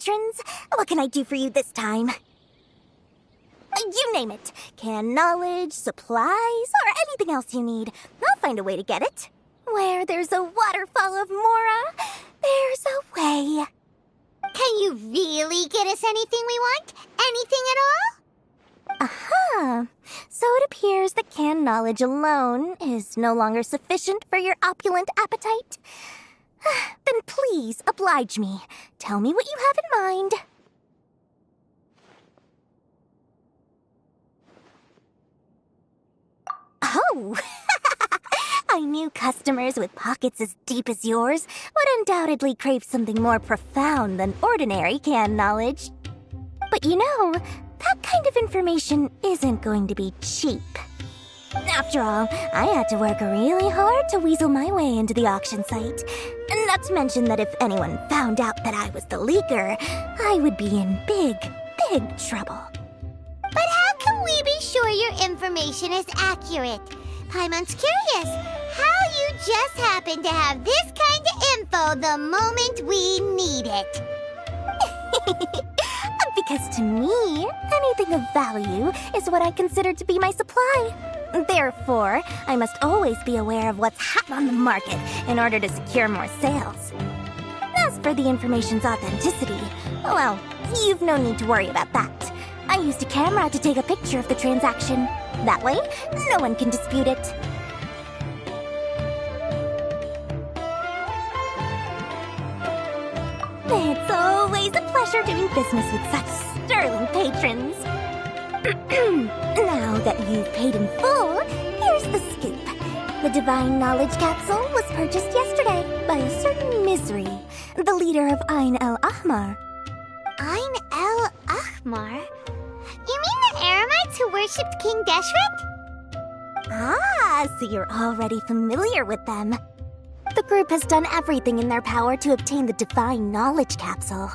patrons. What can I do for you this time? You name it. Canned knowledge, supplies, or anything else you need. I'll find a way to get it. Where there's a waterfall of Mora, there's a way. Can you really get us anything we want? Anything at all? Aha! So it appears that canned knowledge alone is no longer sufficient for your opulent appetite. Then please oblige me. Tell me what you have in mind. Oh! I knew customers with pockets as deep as yours would undoubtedly crave something more profound than ordinary canned knowledge. But you know, that kind of information isn't going to be cheap. After all, I had to work really hard to weasel my way into the auction site. Not to mention that if anyone found out that I was the leaker, I would be in big, big trouble. But how can we be sure your information is accurate? Paimon's curious how you just happen to have this kind of info the moment we need it. Because to me, anything of value is what I consider to be my supply. Therefore, I must always be aware of what's hot on the market in order to secure more sales. As for the information's authenticity, well, you've no need to worry about that. I used a camera to take a picture of the transaction. That way, no one can dispute it. It's always a pleasure doing business with such sterling patrons. Now that you've paid in full, here's the scoop. The Divine Knowledge Capsule was purchased yesterday by a certain Misery, the leader of Ain El Ahmar. Ain El Ahmar? You mean the Eremites who worshipped King Deshret? Ah, so you're already familiar with them. The group has done everything in their power to obtain the Divine Knowledge Capsule.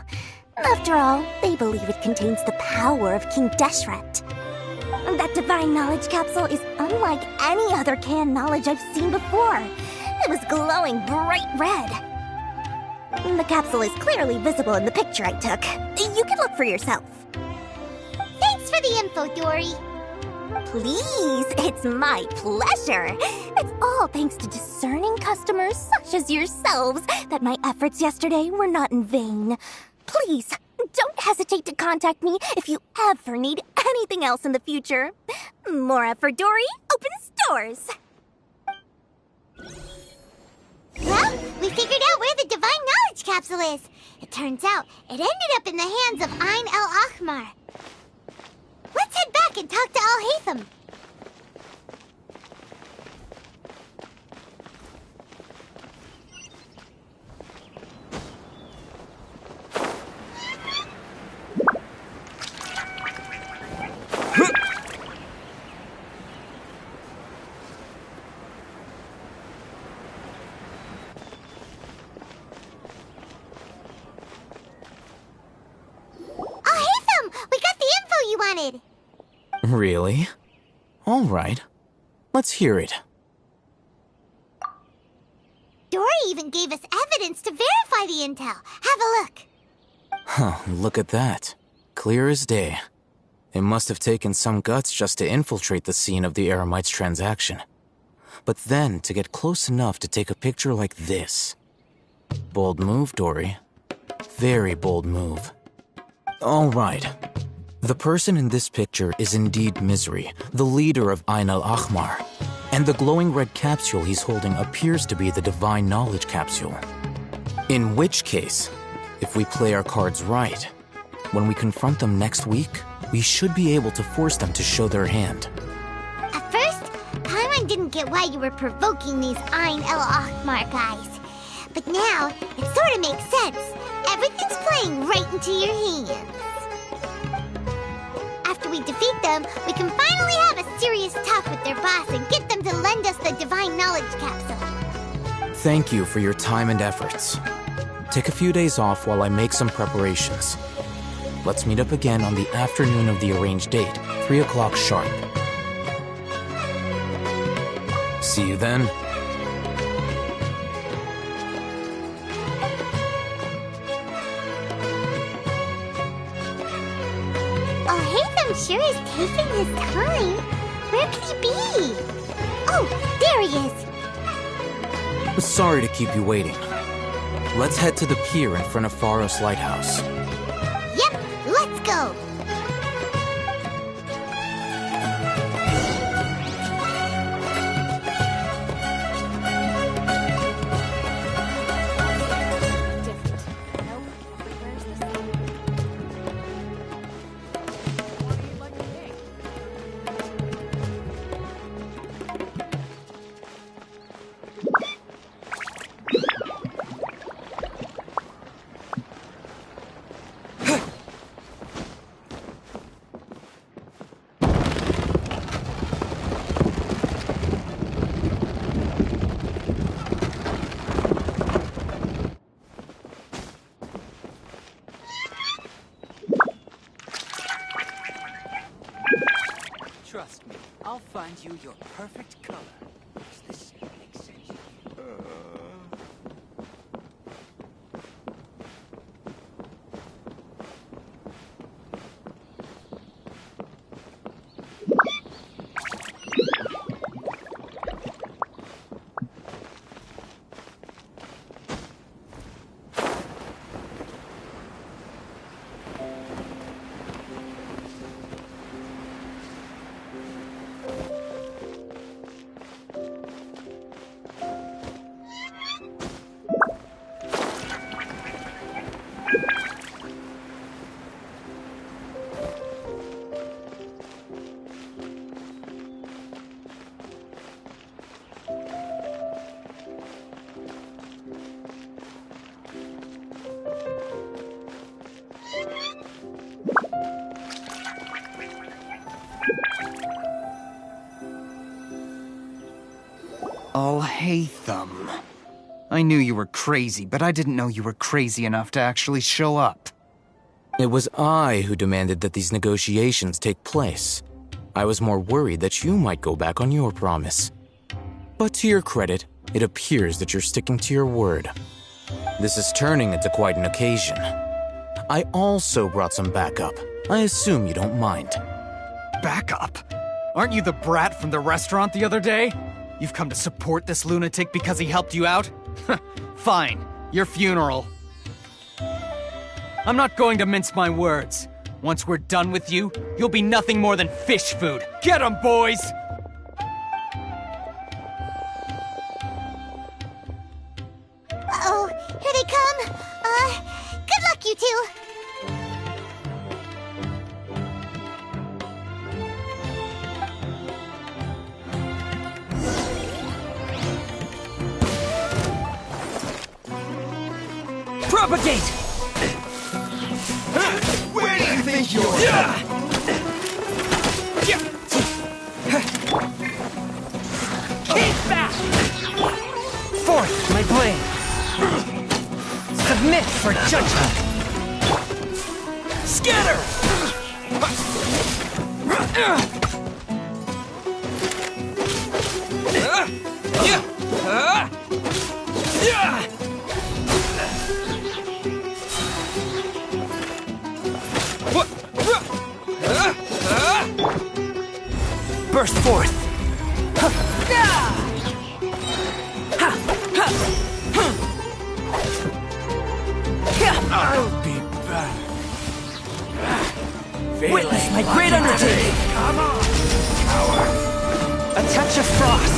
After all, they believe it contains the power of King Deshret. That Divine Knowledge Capsule is unlike any other canned knowledge I've seen before. It was glowing bright red. The capsule is clearly visible in the picture I took. You can look for yourself. Thanks for the info, Dory. Please, it's my pleasure. It's all thanks to discerning customers such as yourselves that my efforts yesterday were not in vain. Please, don't hesitate to contact me if you ever need anything else in the future. Mora for Dory opens doors. Well, we figured out where the Divine Knowledge Capsule is. It turns out it ended up in the hands of Ain El Ahmar. Let's head back and talk to Al-Haytham. Al-Haytham, we got the info you wanted. Really? All right. Let's hear it. Dory even gave us evidence to verify the intel. Have a look. Huh, look at that. Clear as day. It must have taken some guts just to infiltrate the scene of the Eremites' transaction. But then to get close enough to take a picture like this. Bold move, Dory. Very bold move. All right. The person in this picture is indeed Misery, the leader of Ain El Ahmar. And the glowing red capsule he's holding appears to be the Divine Knowledge Capsule. In which case, if we play our cards right, when we confront them next week, we should be able to force them to show their hand. At first, Paimon didn't get why you were provoking these Ain El Ahmar guys. But now, it sort of makes sense. Everything's playing right into your hands. After we defeat them, we can finally have a serious talk with their boss and get them to lend us the Divine Knowledge Capsule. Thank you for your time and efforts. Take a few days off while I make some preparations. Let's meet up again on the afternoon of the arranged date, 3 o'clock sharp. See you then. taking his time? Where could he be? Oh, there he is! Sorry to keep you waiting. Let's head to the pier in front of Faros Lighthouse. Yep, let's go! Trust me, I'll find you your perfect color. Does this make sense? Oh, hey, Thumb. I knew you were crazy, but I didn't know you were crazy enough to actually show up. It was I who demanded that these negotiations take place. I was more worried that you might go back on your promise. But to your credit, it appears that you're sticking to your word. This is turning into quite an occasion. I also brought some backup. I assume you don't mind. Backup? Aren't you the brat from the restaurant the other day? You've come to support this lunatic because he helped you out? Fine, your funeral. I'm not going to mince my words. Once we're done with you, you'll be nothing more than fish food. Get 'em, boys! Uh-oh, here they come! Good luck, you two! Propagate! Where do you think you're? Keep back! Forth, my blade! Submit for judgment! Scatter! Burst forth! I'll be back. Witness my great undertaking! Come on, coward. A touch of frost!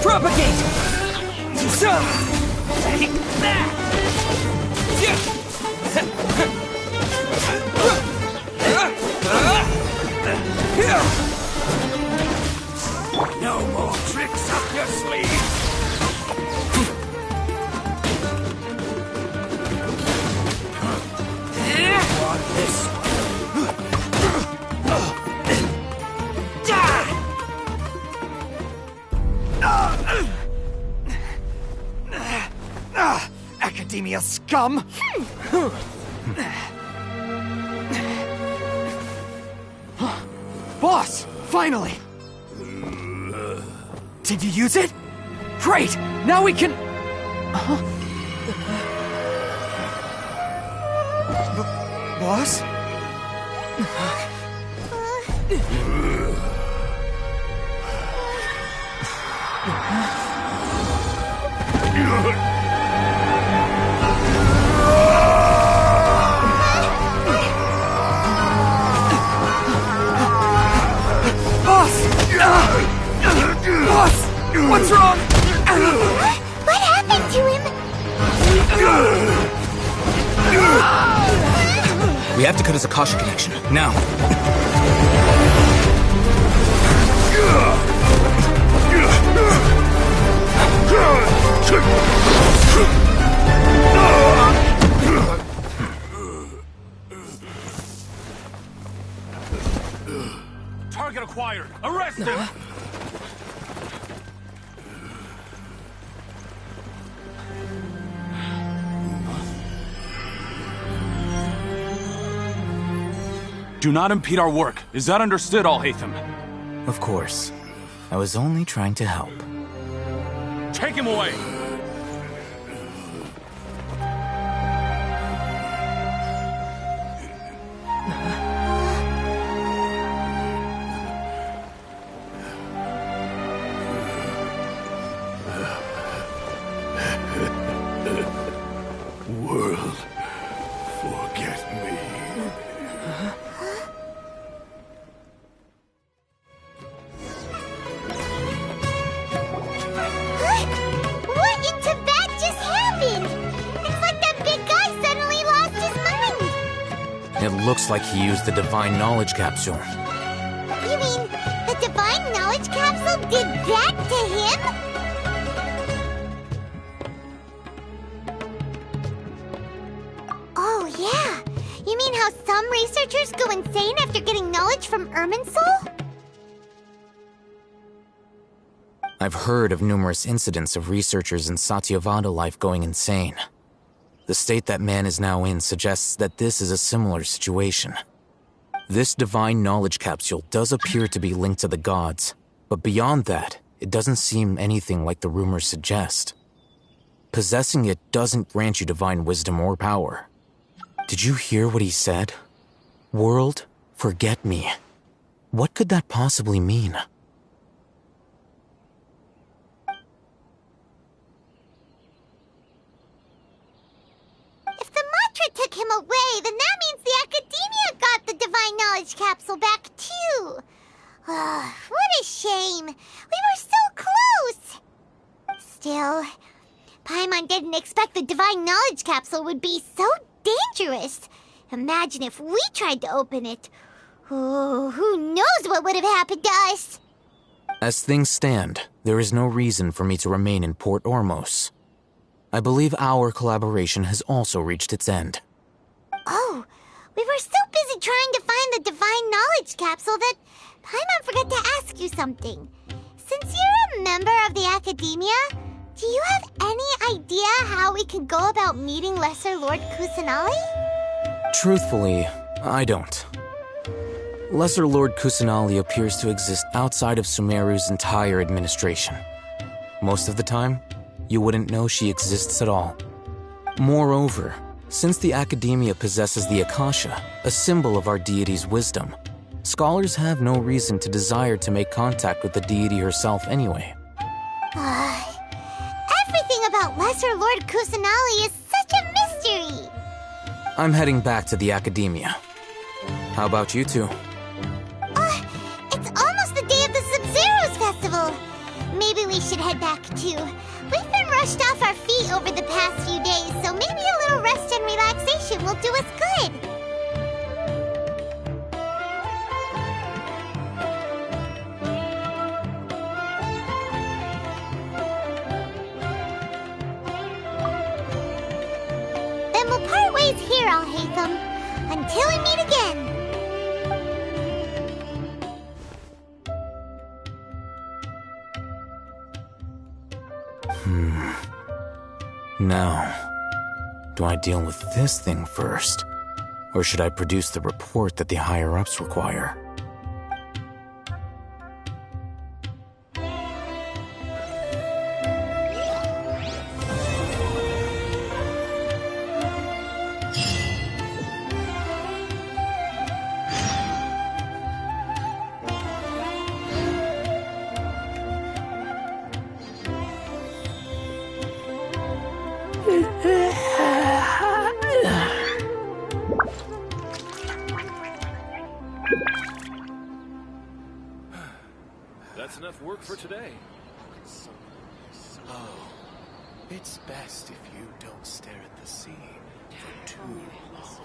Propagate! Take that! No more tricks up your sleeve. Want this Academia scum! Boss! Finally! Did you use it? Great! Now we can... Boss? Boss! What's wrong? What happened to him? We have to cut his Akasha connection, now. Target acquired. Arrest him. Do not impede our work. Is that understood, Al-Haytham? Of course. I was only trying to help. Take him away! World, forget me. What in Tibet just happened? It's like that big guy suddenly lost his mind. It looks like he used the Divine Knowledge Capsule. You mean the Divine Knowledge Capsule did that to him? Oh, yeah. You mean how some researchers go insane after getting knowledge from Irminsul? I've heard of numerous incidents of researchers in Satyavada life going insane. The state that man is now in suggests that this is a similar situation. This Divine Knowledge Capsule does appear to be linked to the gods, but beyond that, it doesn't seem anything like the rumors suggest. Possessing it doesn't grant you divine wisdom or power. Did you hear what he said? World, forget me. What could that possibly mean? If the mantra took him away, then that means the Academia got the Divine Knowledge Capsule back too. What a shame. We were so close. Still, Paimon didn't expect the Divine Knowledge Capsule would be so dangerous. Imagine if we tried to open it. Oh, who knows what would have happened to us? As things stand, there is no reason for me to remain in Port Ormos. I believe our collaboration has also reached its end. Oh, we were so busy trying to find the Divine Knowledge Capsule that Paimon forgot to ask you something. Since you're a member of the Academia, do you have any idea how we can go about meeting Lesser Lord Kusanali? Truthfully, I don't. Lesser Lord Kusanali appears to exist outside of Sumeru's entire administration. Most of the time, you wouldn't know she exists at all. Moreover, since the Academia possesses the Akasha, a symbol of our deity's wisdom, scholars have no reason to desire to make contact with the deity herself anyway. Everything about Lesser Lord Kusanali is such a mystery! I'm heading back to the Academia. How about you two? It's almost the day of the Sub-Zero's festival. Maybe we should head back too. We've been rushed off our feet over the past few days, so maybe a little rest and relaxation will do us good. Then we'll part ways here, Al-Haytham, until we meet again. Now, do I deal with this thing first? Or should I produce the report that the higher-ups require? That's enough work for today. Oh, it's best if you don't stare at the sea for too long.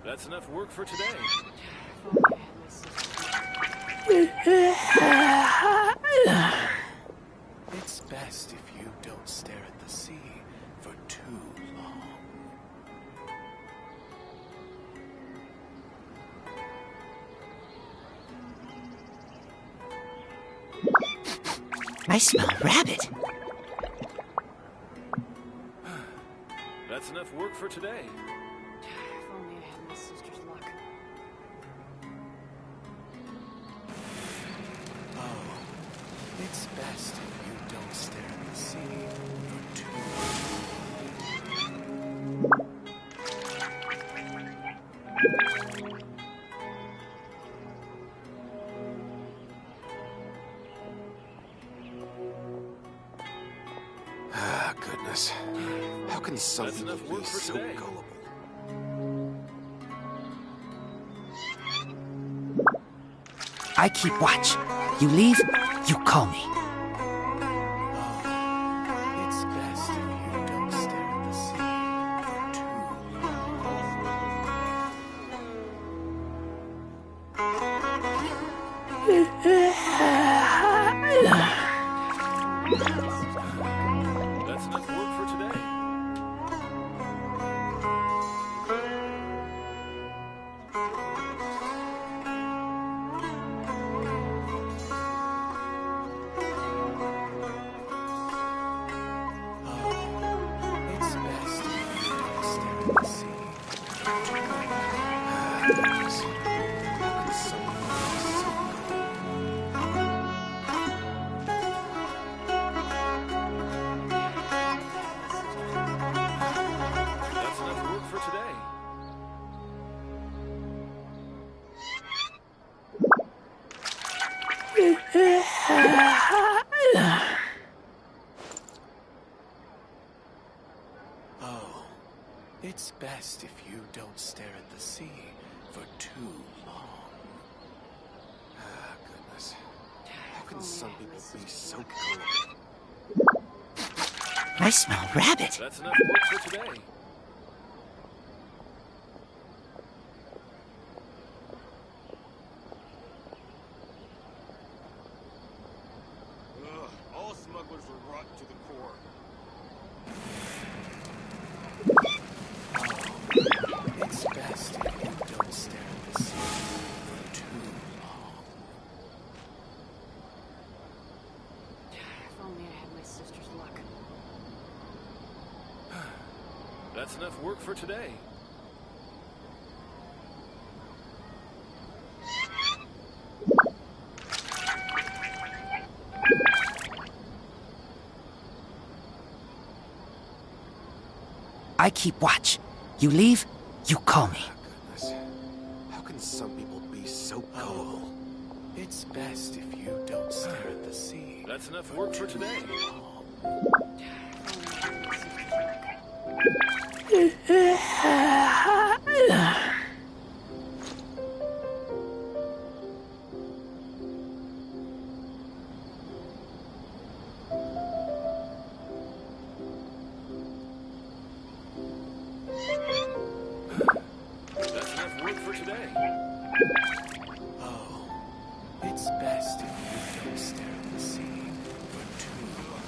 That's enough work for today. It's best if you don't stare at the sea for too long. I smell rabbit. That's enough work for today. If only I had my sister's luck. Oh, it's best if you don't stare at the sea for too long. Ah, goodness. How can some That's people enough work be for so today. gullible? I keep watch. You leave, you call me. Oh, it's best if you don't stare at the sea for too long. That's enough work for today. Oh, it's best if you don't stare at the sea for too long. Ah, goodness. How can someone be so gullible? That's enough work for today. Oh, it's best if you don't stare at the sea for too long. Ah, goodness. How can some people be so gullible? I smell rabbit. That's enough work for today. All smugglers are rotten to the core. It's best if you don't stare at the sea for too long. If only I had my sister's luck. That's enough work for today. I keep watch. You leave, you call me. Goodness. How can some people be so gullible? It's best if you don't stare at the sea. That's enough work for today. That's enough work for today. Oh, it's best if you don't stare at the sea for too long.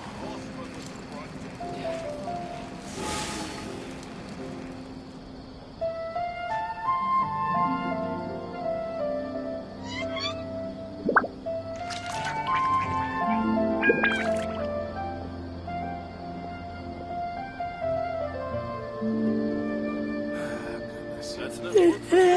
Ah, goodness. That's enough work for today.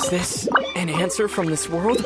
Is this an answer from this world?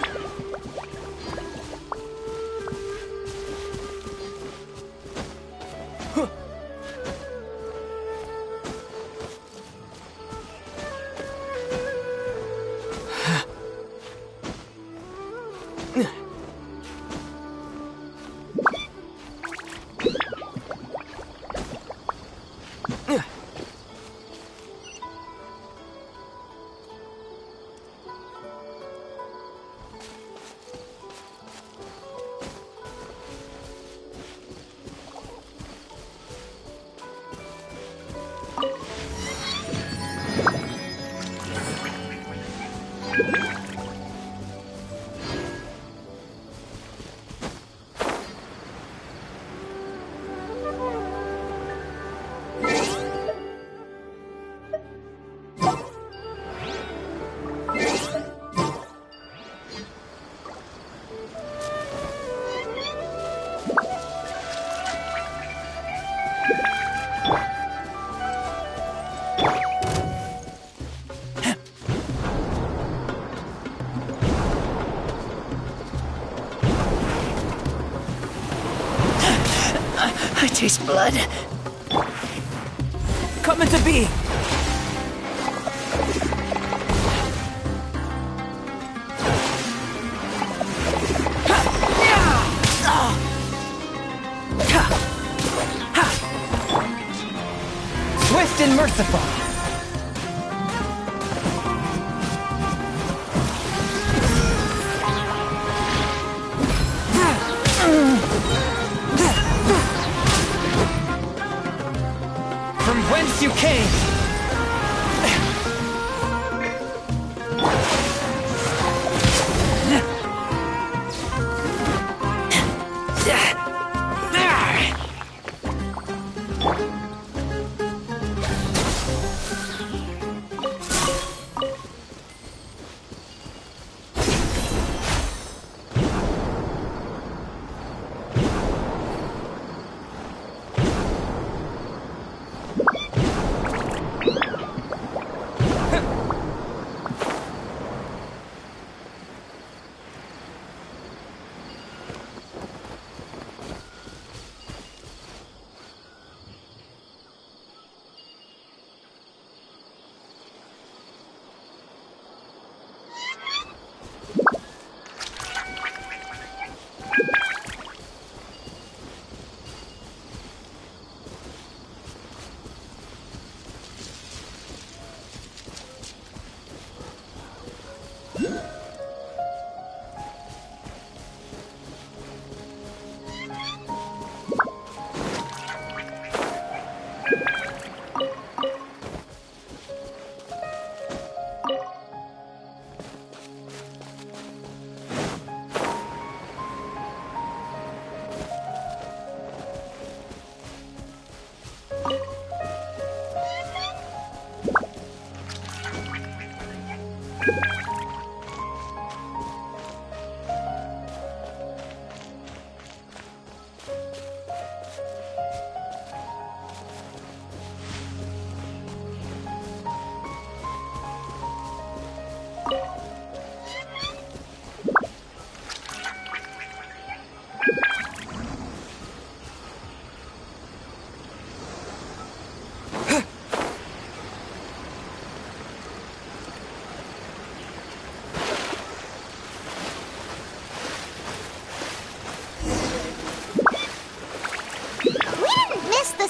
I taste blood. Coming to be! Swift and merciful. From whence you came.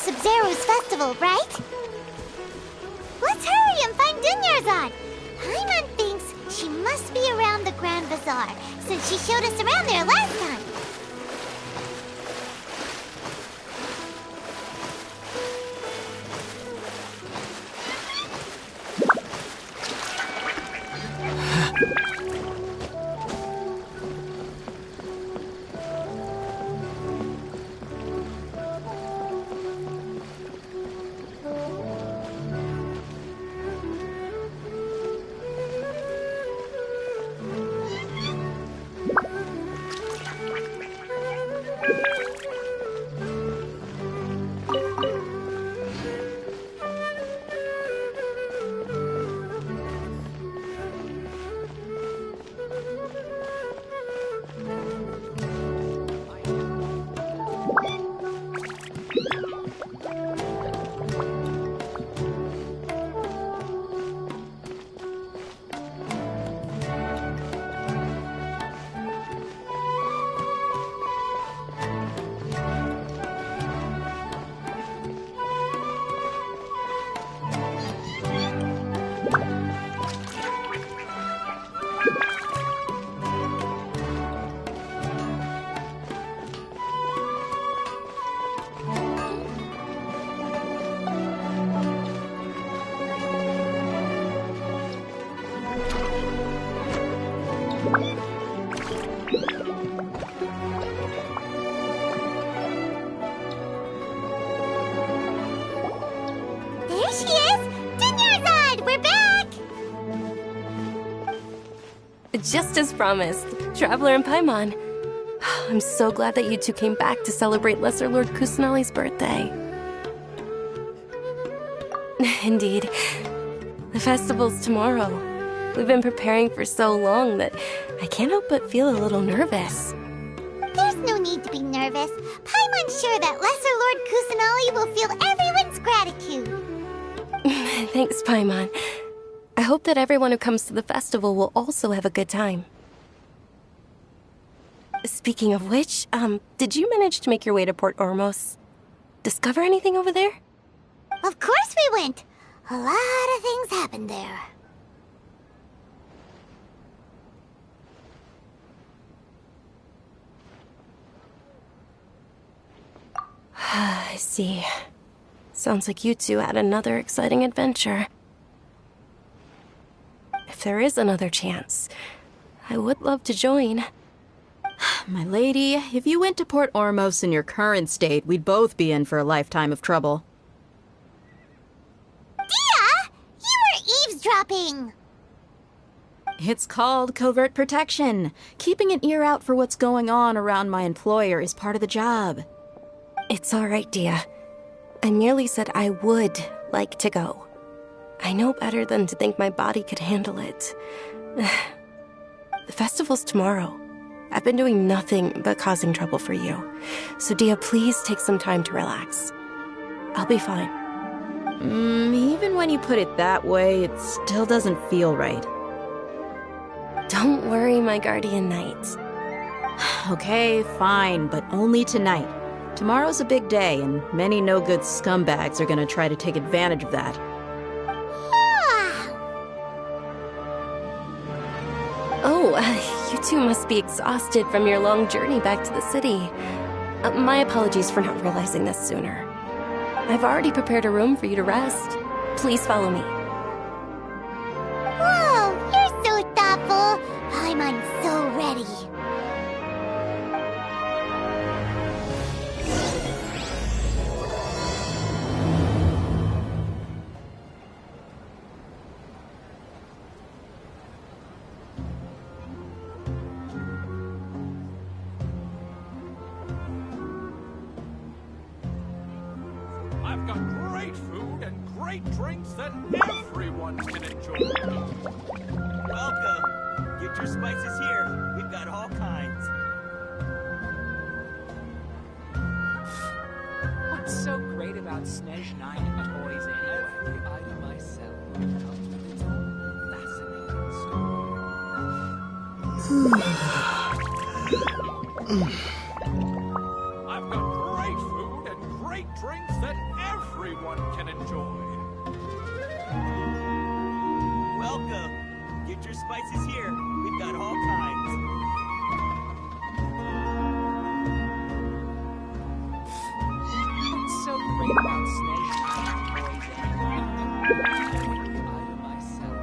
Sub-Zero's festival, right? Let's hurry and find Dunyarzad. Paimon thinks she must be around the Grand Bazaar, since she showed us around there last time. Just as promised, Traveler and Paimon. I'm so glad that you two came back to celebrate Lesser Lord Kusanali's birthday. Indeed. The festival's tomorrow. We've been preparing for so long that I can't help but feel a little nervous. There's no need to be nervous. Paimon's sure that Lesser Lord Kusanali will feel everyone's gratitude. Thanks, Paimon. I hope that everyone who comes to the festival will also have a good time. Speaking of which, did you manage to make your way to Port Ormos? Discover anything over there? Of course we went. A lot of things happened there. I see. Sounds like you two had another exciting adventure. If there is another chance, I would love to join. My lady, if you went to Port Ormos in your current state, we'd both be in for a lifetime of trouble. Dia! You were eavesdropping! It's called covert protection. Keeping an ear out for what's going on around my employer is part of the job. It's all right, Dia. I merely said I would like to go. I know better than to think my body could handle it. The festival's tomorrow. I've been doing nothing but causing trouble for you. So, Dia, please take some time to relax. I'll be fine. Even when you put it that way, it still doesn't feel right. Don't worry, my guardian knight. Okay, fine, but only tonight. Tomorrow's a big day, and many no-good scumbags are gonna try to take advantage of that. Oh, you two must be exhausted from your long journey back to the city. My apologies for not realizing this sooner. I've already prepared a room for you to rest. Please follow me. Whoa, you're so thoughtful. Paimon's so ready. I've got great food and great drinks that everyone can enjoy. Welcome. Get your spices here. We've got all kinds. What's so great about Snej 9 and toys anyway? Every item I sell comes with its own fascinating story. I've got great food and great drinks that everyone can enjoy. Welcome. Get your spices here. We've got all kinds. What's so great about Snej 9 and toys anyway? Every item I sell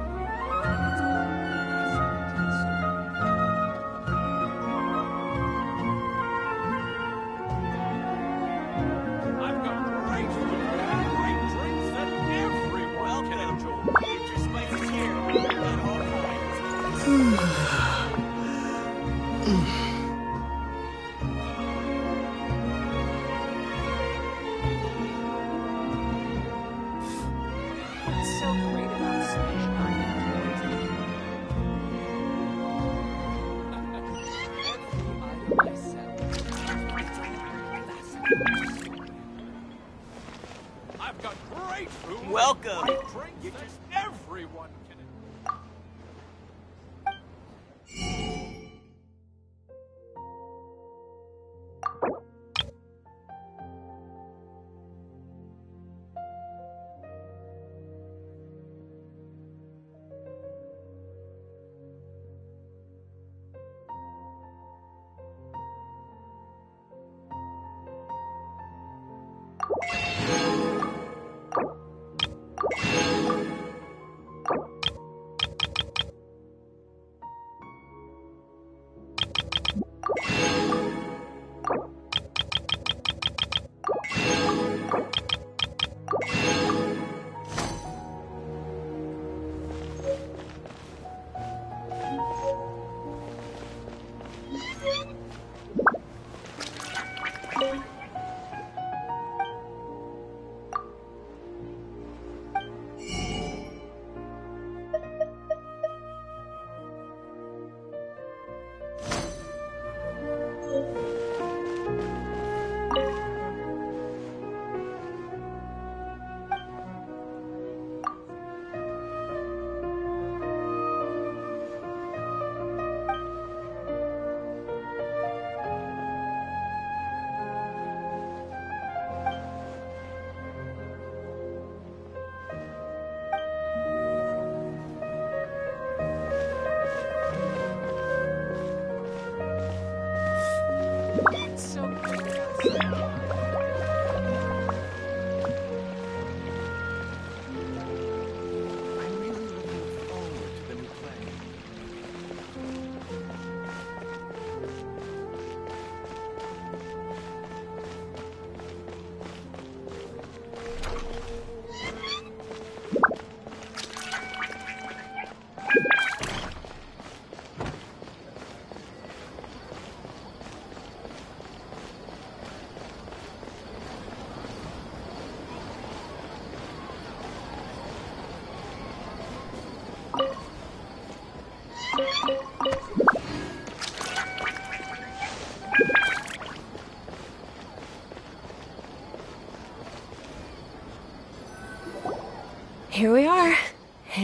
comes with its own fascinating story. I've got great food and great drinks that everyone can enjoy. Get your spices here. We've got all kinds. What's so great about Snej 9 and toys anyway? Every item I sell comes with its own fascinating story. I've got great food. Welcome. Great drinks that everyone can enjoy.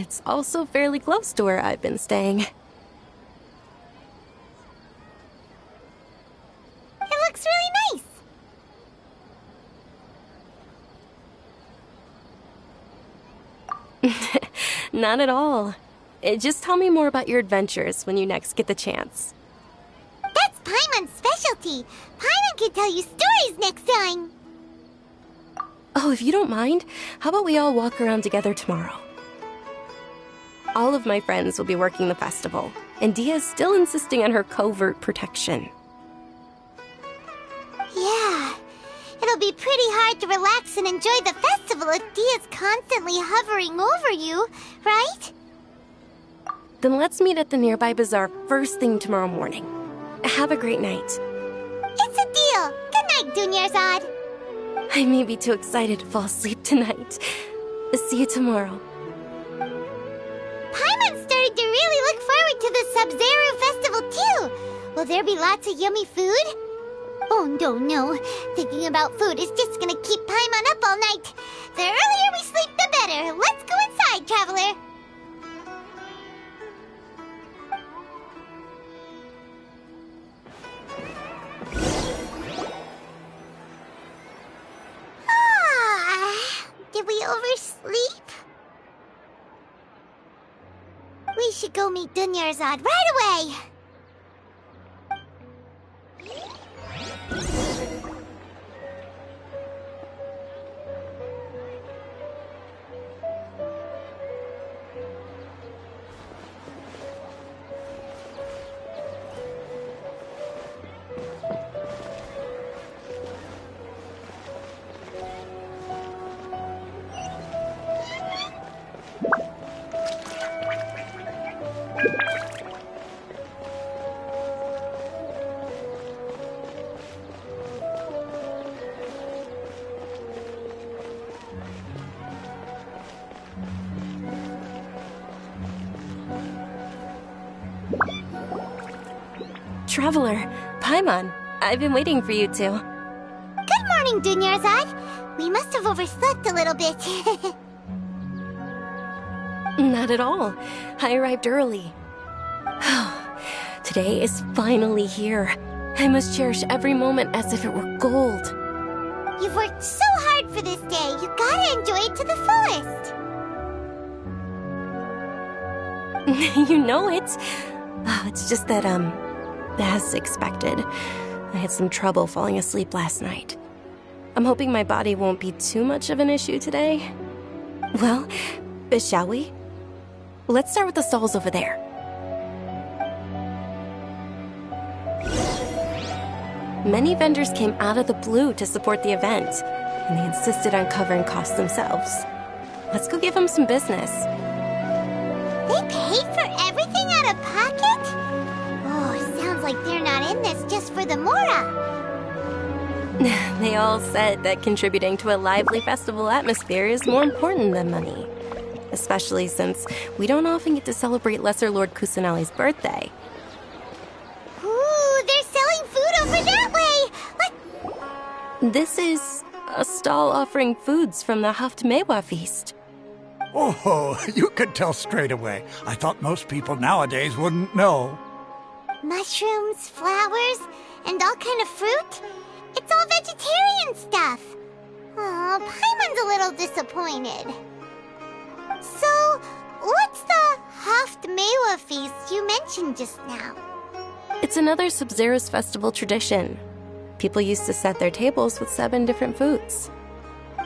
It's also fairly close to where I've been staying. It looks really nice. Not at all. Just tell me more about your adventures when you next get the chance. That's Paimon's specialty. Paimon can tell you stories next time. Oh, if you don't mind, how about we all walk around together tomorrow? All of my friends will be working the festival, and Dia's still insisting on her covert protection. Yeah, it'll be pretty hard to relax and enjoy the festival if Dia's constantly hovering over you, right? Then let's meet at the nearby bazaar first thing tomorrow morning. Have a great night. It's a deal. Good night, Dunyarzad. I may be too excited to fall asleep tonight. See you tomorrow. Paimon's starting to really look forward to the Sub-Zero Festival too. Will there be lots of yummy food? Oh, no. Thinking about food is just gonna keep Paimon up all night. The earlier we sleep, the better. Let's go inside, Traveler. Did we oversleep? We should go meet Dunyarzad right away. Traveler, Paimon, I've been waiting for you two. Good morning, Dunyarzad. We must have overslept a little bit. Not at all. I arrived early. Today is finally here. I must cherish every moment as if it were gold. You've worked so hard for this day. You gotta enjoy it to the fullest. You know it. Oh, it's just that, as expected, I had some trouble falling asleep last night. I'm hoping my body won't be too much of an issue today. Well, shall we? Let's start with the stalls over there. Many vendors came out of the blue to support the event, and they insisted on covering costs themselves. Let's go give them some business. They paid for everything out of pocket? Oh, sounds like they're not in this just for the Mora. They all said that contributing to a lively festival atmosphere is more important than money. Especially since we don't often get to celebrate Lesser Lord Kusanali's birthday. Ooh, they're selling food over that way! This is a stall offering foods from the Haftmewa feast. Oh, you could tell straight away. I thought most people nowadays wouldn't know. Mushrooms, flowers, and all kind of fruit? It's all vegetarian stuff. Oh, Paimon's a little disappointed. So, what's the Haftmewa feast you mentioned just now? It's another Sub-Zero's festival tradition. People used to set their tables with 7 different foods.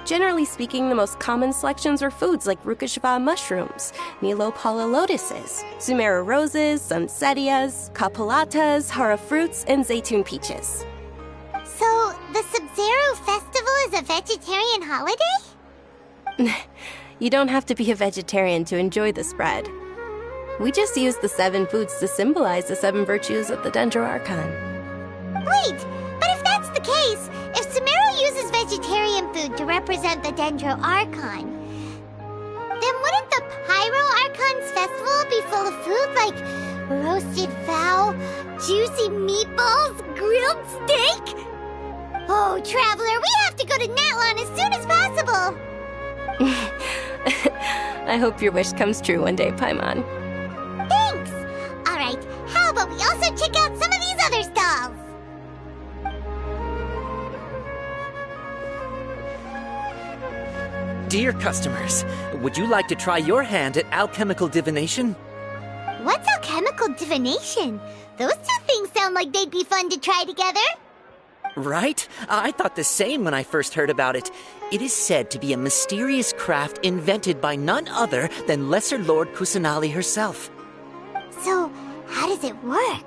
Generally speaking, the most common selections were foods like Rukashaba mushrooms, Nilopala lotuses, Sumera roses, Sunsettias, Kapalatas, Hara fruits, and Zaytun peaches. So, the Sub-Zero festival is a vegetarian holiday? You don't have to be a vegetarian to enjoy the spread. We just use the 7 foods to symbolize the 7 virtues of the Dendro Archon. Wait, but if that's the case, if Sumero uses vegetarian food to represent the Dendro Archon, then wouldn't the Pyro Archon's festival be full of food like roasted fowl, juicy meatballs, grilled steak? Oh, Traveler, we have to go to Natlan as soon as possible! I hope your wish comes true one day, Paimon. Thanks! Alright, how about we also check out some of these other stalls? Dear customers, would you like to try your hand at alchemical divination? What's alchemical divination? Those two things sound like they'd be fun to try together. Right? I thought the same when I first heard about it. It is said to be a mysterious craft invented by none other than Lesser Lord Kusanali herself. So, how does it work?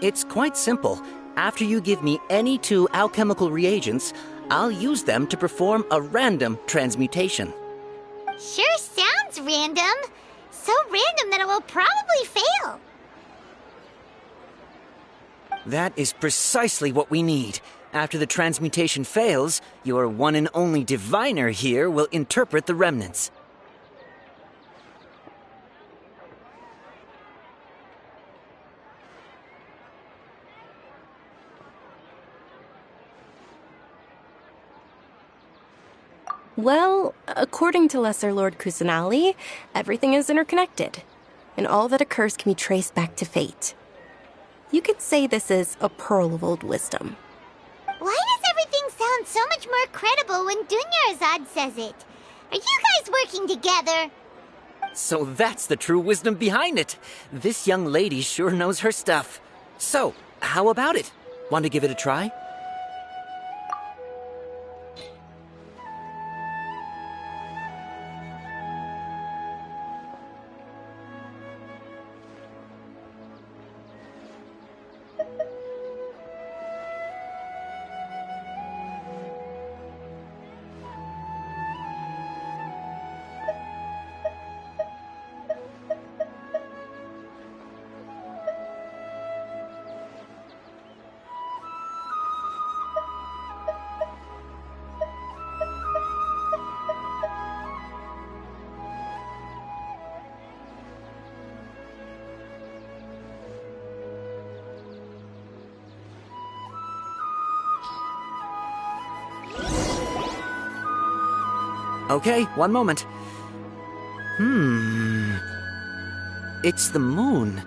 It's quite simple. After you give me any 2 alchemical reagents, I'll use them to perform a random transmutation. Sure sounds random. So random that it will probably fail. That is precisely what we need. After the transmutation fails, your one and only diviner here will interpret the remnants. Well, according to Lesser Lord Kusanali, everything is interconnected, and all that occurs can be traced back to fate. You could say this is a pearl of old wisdom. Why does everything sound so much more credible when Dunyarzad says it? Are you guys working together? So that's the true wisdom behind it. This young lady sure knows her stuff. So, how about it? Want to give it a try? Okay, one moment. It's the moon.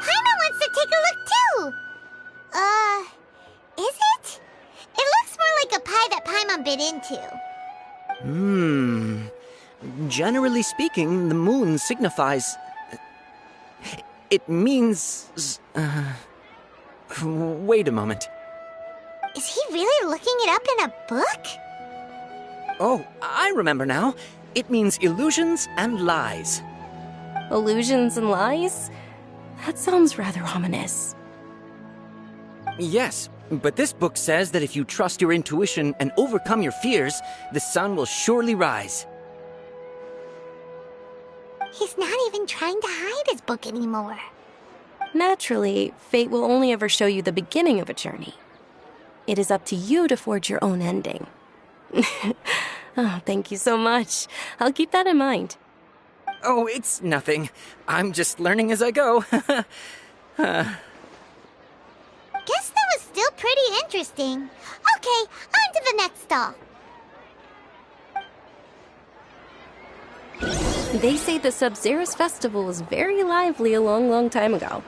Paimon wants to take a look too! Is it? It looks more like a pie that Paimon bit into. Generally speaking, the moon signifies... It means... Wait a moment. Is he really looking it up in a book? Oh, I remember now. It means illusions and lies. Illusions and lies? That sounds rather ominous. Yes, but this book says that if you trust your intuition and overcome your fears, the sun will surely rise. He's not even trying to hide his book anymore. Naturally, fate will only ever show you the beginning of a journey. It is up to you to forge your own ending. Oh, thank you so much. I'll keep that in mind. Oh, it's nothing. I'm just learning as I go. Guess that was still pretty interesting. Okay, on to the next stall. They say the Sub-Zerus festival was very lively a long time ago.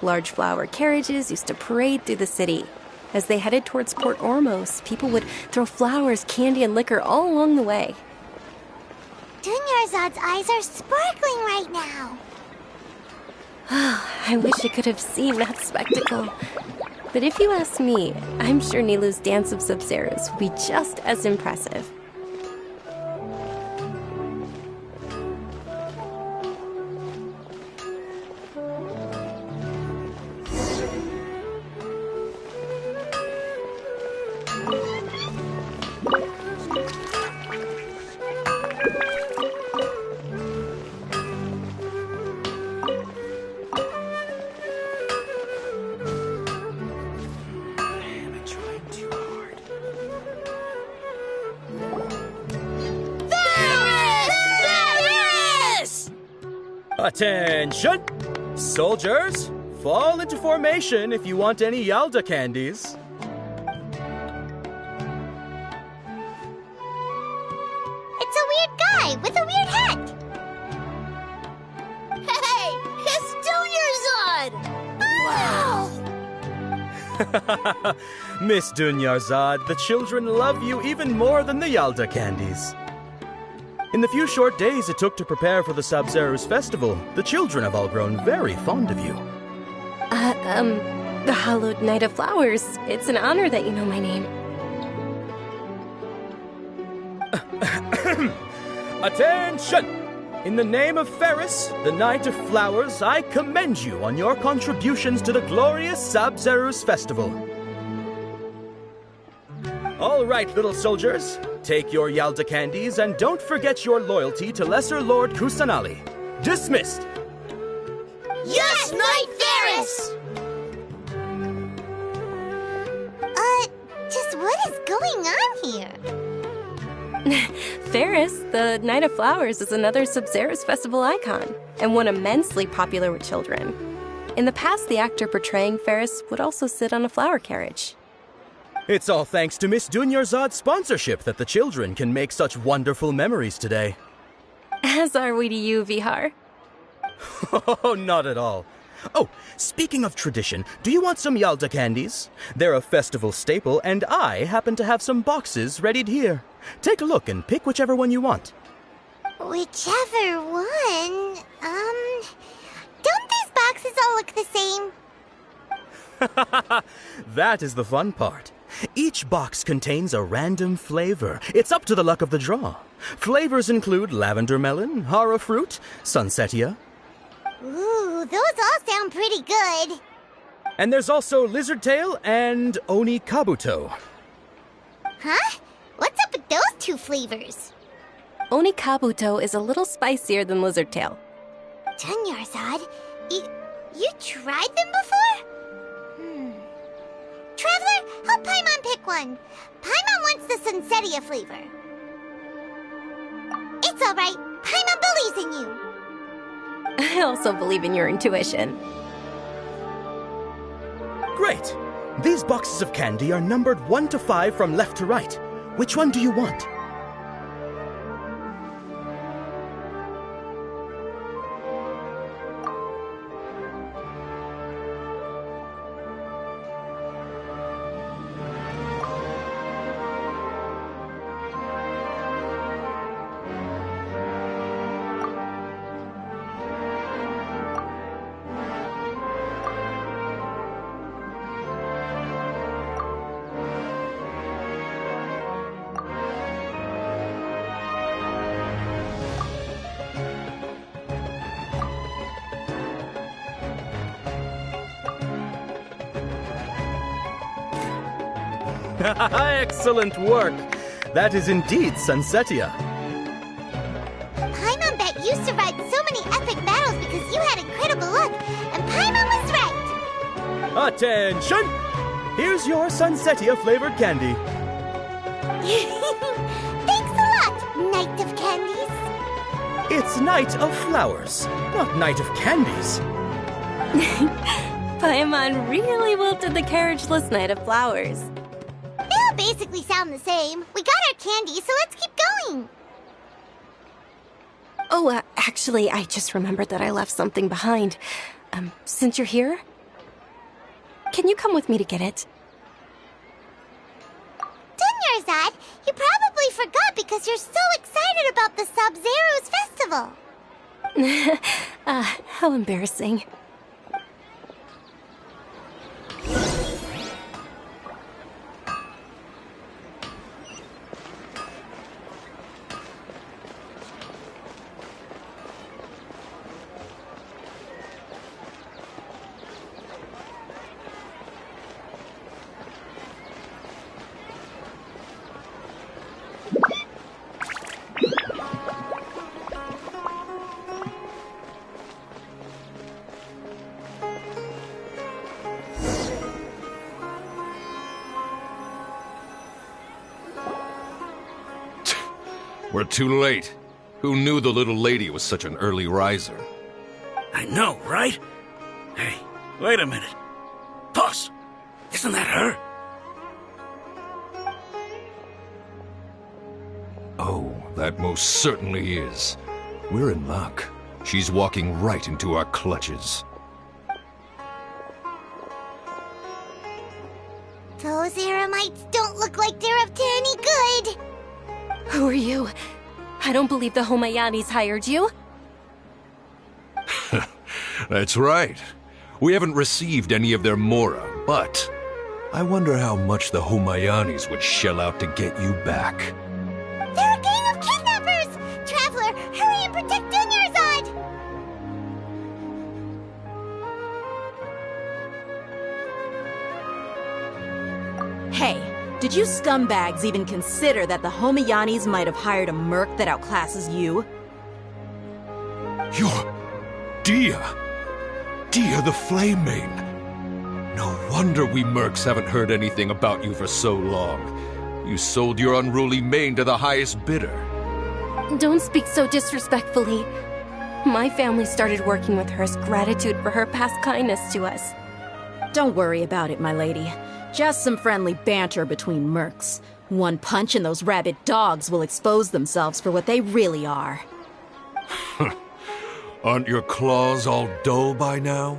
Large flower carriages used to parade through the city. As they headed towards Port Ormos, people would throw flowers, candy, and liquor all along the way. Dunyarzad's eyes are sparkling right now. I wish I could have seen that spectacle. But if you ask me, I'm sure Nilou's Dance of Sub-Zerus would be just as impressive. Attention! Soldiers, fall into formation if you want any Yalda candies. Miss Dunyarzad, the children love you even more than the Yalda candies. In the few short days it took to prepare for the Sabzeruz festival, the children have all grown very fond of you. The Hallowed Knight of Flowers. It's an honor that you know my name. Attention! In the name of Ferris, the Knight of Flowers, I commend you on your contributions to the glorious Sabzeruz festival. All right, little soldiers, take your Yalda candies and don't forget your loyalty to Lesser Lord Kusanali. Dismissed! Yes, Knight Ferris! Just what is going on here? Ferris, the Knight of Flowers, is another Sabzeruz festival icon, and one immensely popular with children. In the past, the actor portraying Ferris would also sit on a flower carriage. It's all thanks to Miss Dunyarzad's sponsorship that the children can make such wonderful memories today. As are we to you, Vihar. Oh, not at all. Oh, speaking of tradition, do you want some Yalda candies? They're a festival staple, and I happen to have some boxes readied here. Take a look and pick whichever one you want. Whichever one? Don't these boxes all look the same? That is the fun part. Each box contains a random flavor. It's up to the luck of the draw. Flavors include lavender melon, hara fruit, sunsetia. Ooh, those all sound pretty good. And there's also lizard tail and oni kabuto. Huh? What's up with those two flavors? Oni kabuto is a little spicier than lizard tail. Dunyarzad, you tried them before? Traveler, help Paimon pick one. Paimon wants the sunsetia flavor. It's all right. Paimon believes in you. I also believe in your intuition. Great! These boxes of candy are numbered 1 to 5 from left to right. Which one do you want? Excellent work! That is indeed sunsetia. Paimon bet you survived so many epic battles because you had incredible luck, and Paimon was right! Attention! Here's your sunsetia flavored candy. Thanks a lot, Knight of Candies. It's Knight of Flowers, not Knight of Candies. Paimon really wilted the carriageless Knight of Flowers. They all basically sound the same. We got our candy, so let's keep going. Oh, actually, I just remembered that I left something behind. Since you're here, can you come with me to get it? Dunyarzad, you probably forgot because you're so excited about the Sabzeruz festival. How embarrassing. We're too late. Who knew the little lady was such an early riser? I know, right? Hey, wait a minute. Boss, isn't that her? Oh, that most certainly is. We're in luck. She's walking right into our clutches. Those Eremites don't look like they're up to any good. Who are you? I don't believe the Homayanis hired you. That's right. We haven't received any of their mora, but I wonder how much the Homayanis would shell out to get you back. They're a gang of kidnappers! Traveler, hurry and protect Dunyarzad! Hey, did you scumbags even consider that the Homayanis might have hired a merc that outclasses you? You're... Dia! Dia the Flame Main! No wonder we mercs haven't heard anything about you for so long. You sold your unruly mane to the highest bidder. Don't speak so disrespectfully. My family started working with her as gratitude for her past kindness to us. Don't worry about it, my lady. Just some friendly banter between mercs. One punch and those rabid dogs will expose themselves for what they really are. Aren't your claws all dull by now?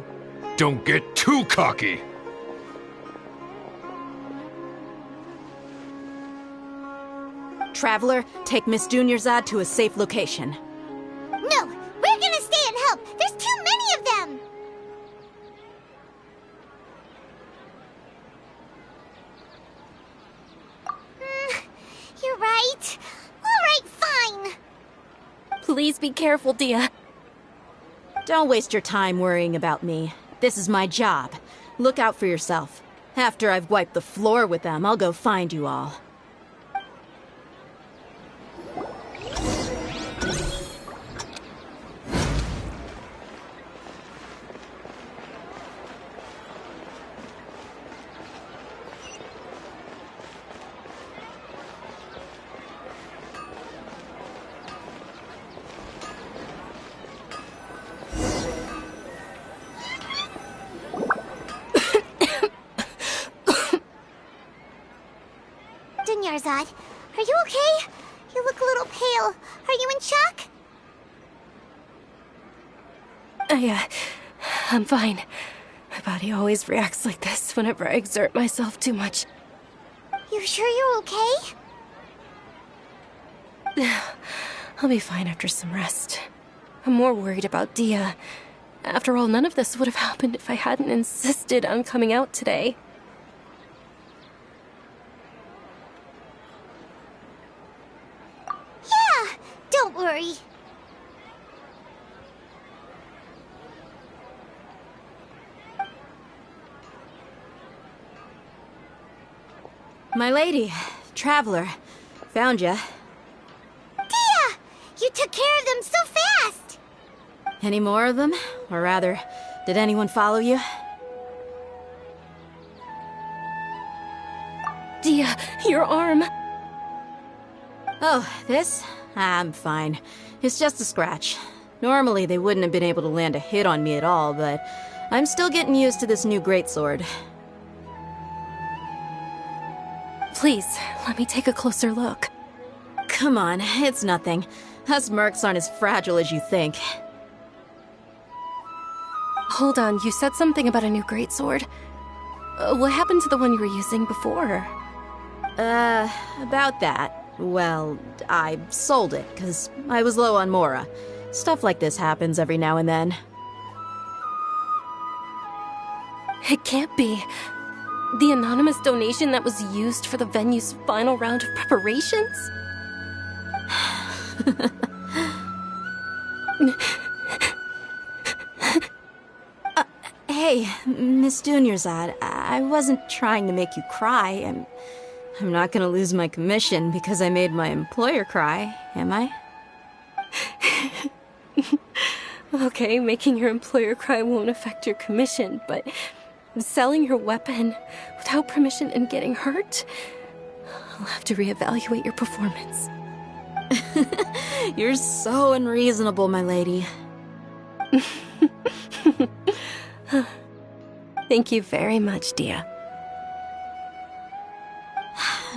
Don't get too cocky! Traveler, take Miss Dunyarzad to a safe location. No! We're gonna stay and help! There's too many of them! You're right. Alright, fine! Please be careful, Dia. Don't waste your time worrying about me. This is my job. Look out for yourself. After I've wiped the floor with them, I'll go find you all. Dunyarzad, are you okay? You look a little pale. Are you in shock? I'm fine. My body always reacts like this whenever I exert myself too much. You sure you're okay? I'll be fine after some rest. I'm more worried about Dia. After all, none of this would have happened if I hadn't insisted on coming out today. Yeah, don't worry. My lady, Traveler, found ya. Dia! You took care of them so fast! Any more of them? Or rather, did anyone follow you? Dia, your arm! Oh, this? I'm fine. It's just a scratch. Normally, they wouldn't have been able to land a hit on me at all, but I'm still getting used to this new greatsword. Please, let me take a closer look. Come on, it's nothing. Us mercs aren't as fragile as you think. Hold on, you said something about a new greatsword. What happened to the one you were using before? About that. Well, I sold it, because I was low on mora. Stuff like this happens every now and then. It can't be. The anonymous donation that was used for the venue's final round of preparations? Hey, Miss Dunyarzad, I wasn't trying to make you cry. I'm not gonna lose my commission because I made my employer cry, am I? Okay, making your employer cry won't affect your commission, but selling your weapon without permission and getting hurt? I'll have to reevaluate your performance. You're so unreasonable, my lady. Thank you very much, Dia.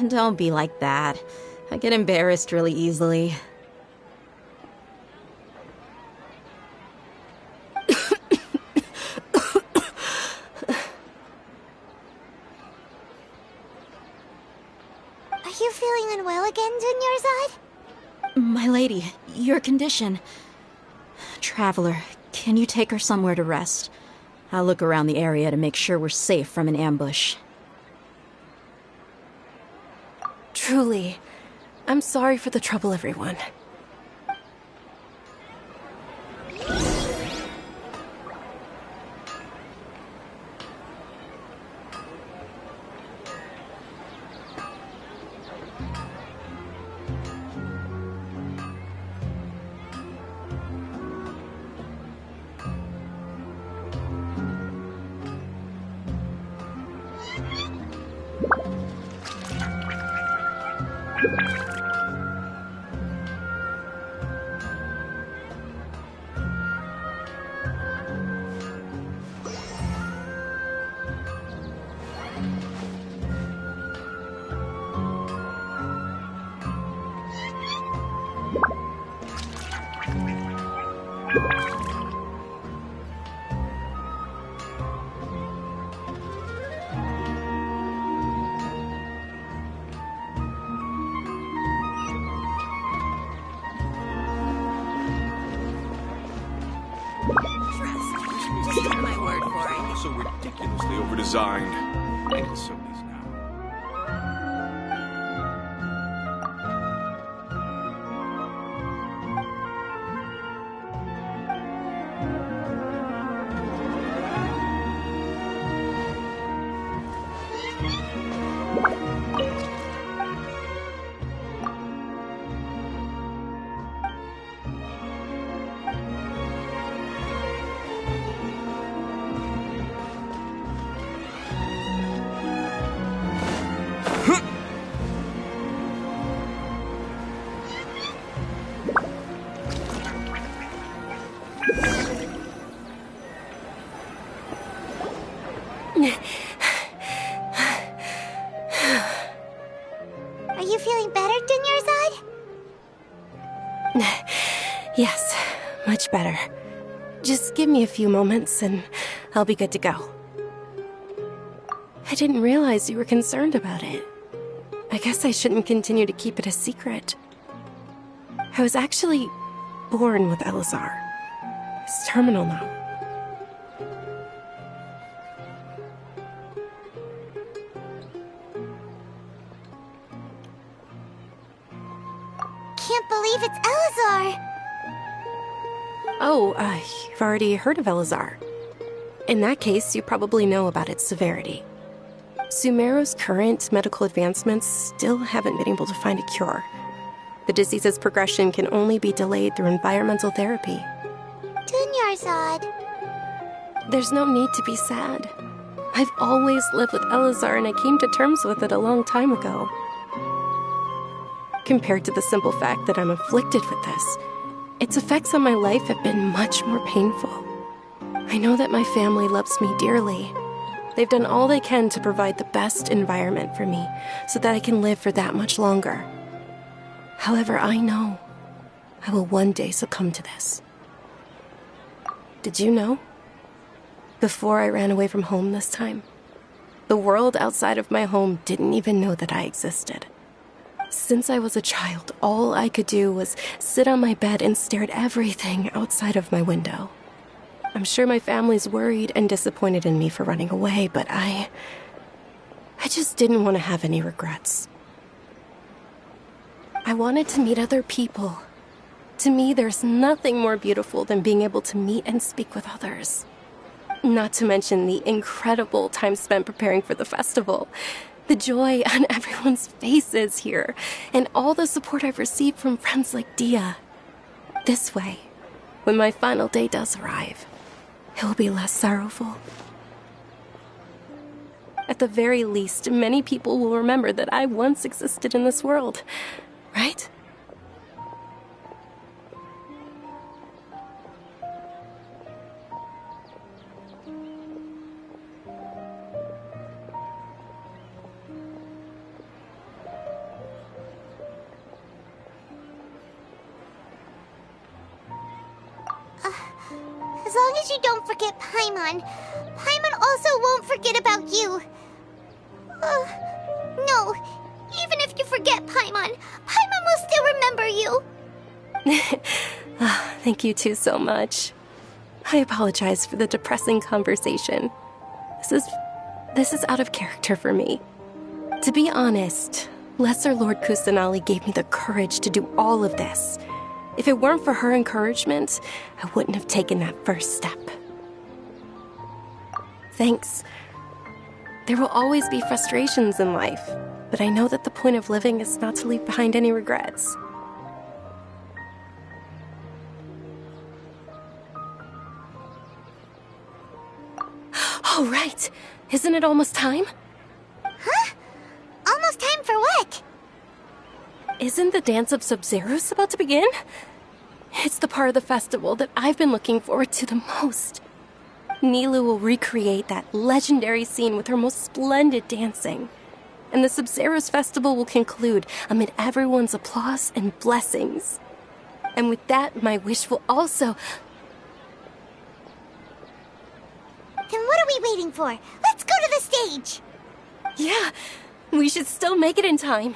Don't be like that. I get embarrassed really easily. Are you feeling unwell again, Dunyarzad? My lady, your condition. Traveler, can you take her somewhere to rest? I'll look around the area to make sure we're safe from an ambush. Truly, I'm sorry for the trouble, everyone. Just take my word for it. So ridiculously overdesigned. I can sew these now. Are you feeling better, Dunyarzad? Yes, much better. Just give me a few moments and I'll be good to go. I didn't realize you were concerned about it. I guess I shouldn't continue to keep it a secret. I was actually born with Elazar. It's terminal now. Can't believe it's Elazar! Oh, you've already heard of Elazar. In that case, you probably know about its severity. Sumeru's current medical advancements still haven't been able to find a cure. The disease's progression can only be delayed through environmental therapy. Dunyarzad. There's no need to be sad. I've always lived with Elazar and I came to terms with it a long time ago. Compared to the simple fact that I'm afflicted with this, its effects on my life have been much more painful. I know that my family loves me dearly. They've done all they can to provide the best environment for me so that I can live for that much longer. However, I know I will one day succumb to this. Did you know? Before I ran away from home this time, the world outside of my home didn't even know that I existed. Since I was a child, all I could do was sit on my bed and stare at everything outside of my window. I'm sure my family's worried and disappointed in me for running away, but I just didn't want to have any regrets. I wanted to meet other people. To me, there's nothing more beautiful than being able to meet and speak with others. Not to mention the incredible time spent preparing for the festival. The joy on everyone's faces here, and all the support I've received from friends like Dia. This way, when my final day does arrive, it will be less sorrowful. At the very least, many people will remember that I once existed in this world, right? As long as you don't forget Paimon, Paimon also won't forget about you. No, even if you forget Thank you two so much. I apologize for the depressing conversation. This is out of character for me. To be honest, Lesser Lord Kusanali gave me the courage to do all of this. If it weren't for her encouragement, I wouldn't have taken that first step. Thanks. There will always be frustrations in life, but I know that the point of living is not to leave behind any regrets. All right. Isn't it almost time? Huh? Almost time for what? Isn't the Dance of Sub-Zeros about to begin? It's the part of the festival that I've been looking forward to the most. Nilu will recreate that legendary scene with her most splendid dancing. And the Sub-Zeros festival will conclude amid everyone's applause and blessings. And with that, my wish will also... Then what are we waiting for? Let's go to the stage! Yeah, we should still make it in time.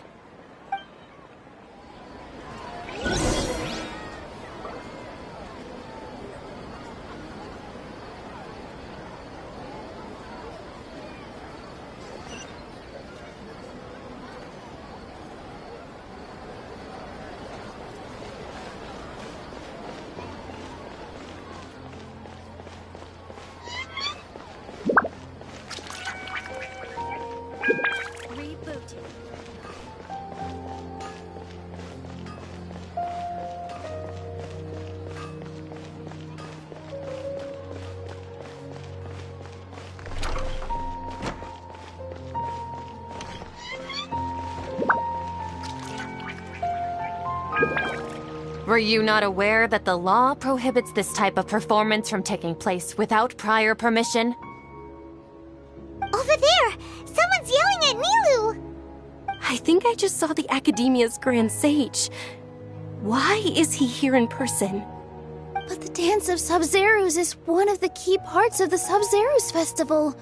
Were you not aware that the law prohibits this type of performance from taking place without prior permission? Over there! Someone's yelling at Nilu! I think I just saw the Academia's Grand Sage. Why is he here in person? But the Dance of Sub-Zeros is one of the key parts of the Sub-Zeros Festival.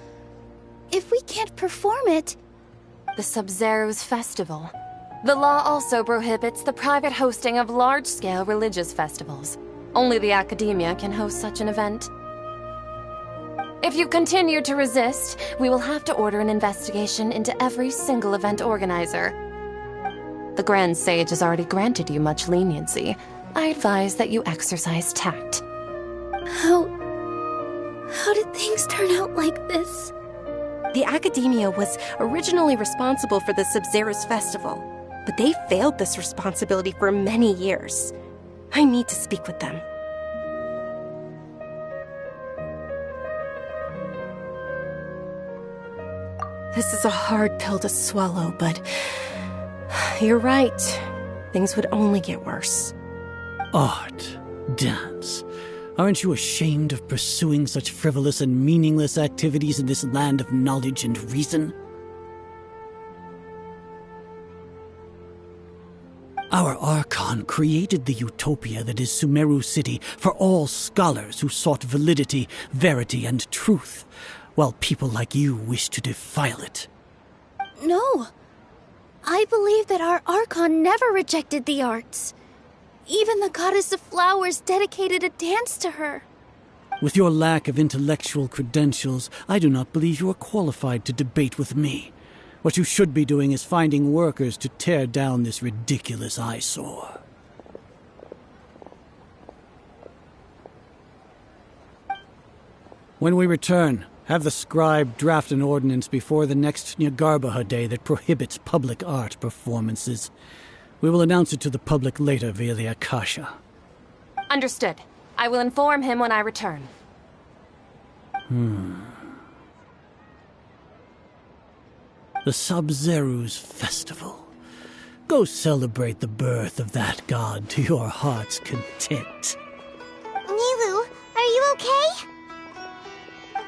If we can't perform it... The Sub-Zeros Festival. The law also prohibits the private hosting of large-scale religious festivals. Only the Academia can host such an event. If you continue to resist, we will have to order an investigation into every single event organizer. The Grand Sage has already granted you much leniency. I advise that you exercise tact. How did things turn out like this? The Academia was originally responsible for the Sub-Zeros Festival, but they failed this responsibility for many years. I need to speak with them. This is a hard pill to swallow, but you're right. Things would only get worse. Art, dance. Aren't you ashamed of pursuing such frivolous and meaningless activities in this land of knowledge and reason? Our Archon created the utopia that is Sumeru City for all scholars who sought validity, verity, and truth, while people like you wish to defile it. No. I believe that our Archon never rejected the arts. Even the goddess of flowers dedicated a dance to her. With your lack of intellectual credentials, I do not believe you are qualified to debate with me. What you should be doing is finding workers to tear down this ridiculous eyesore. When we return, have the scribe draft an ordinance before the next Nyagarbha Day that prohibits public art performances. We will announce it to the public later via the Akasha. Understood. I will inform him when I return. The Sub-Zeros Festival. Go celebrate the birth of that god to your heart's content. Nilu, are you okay?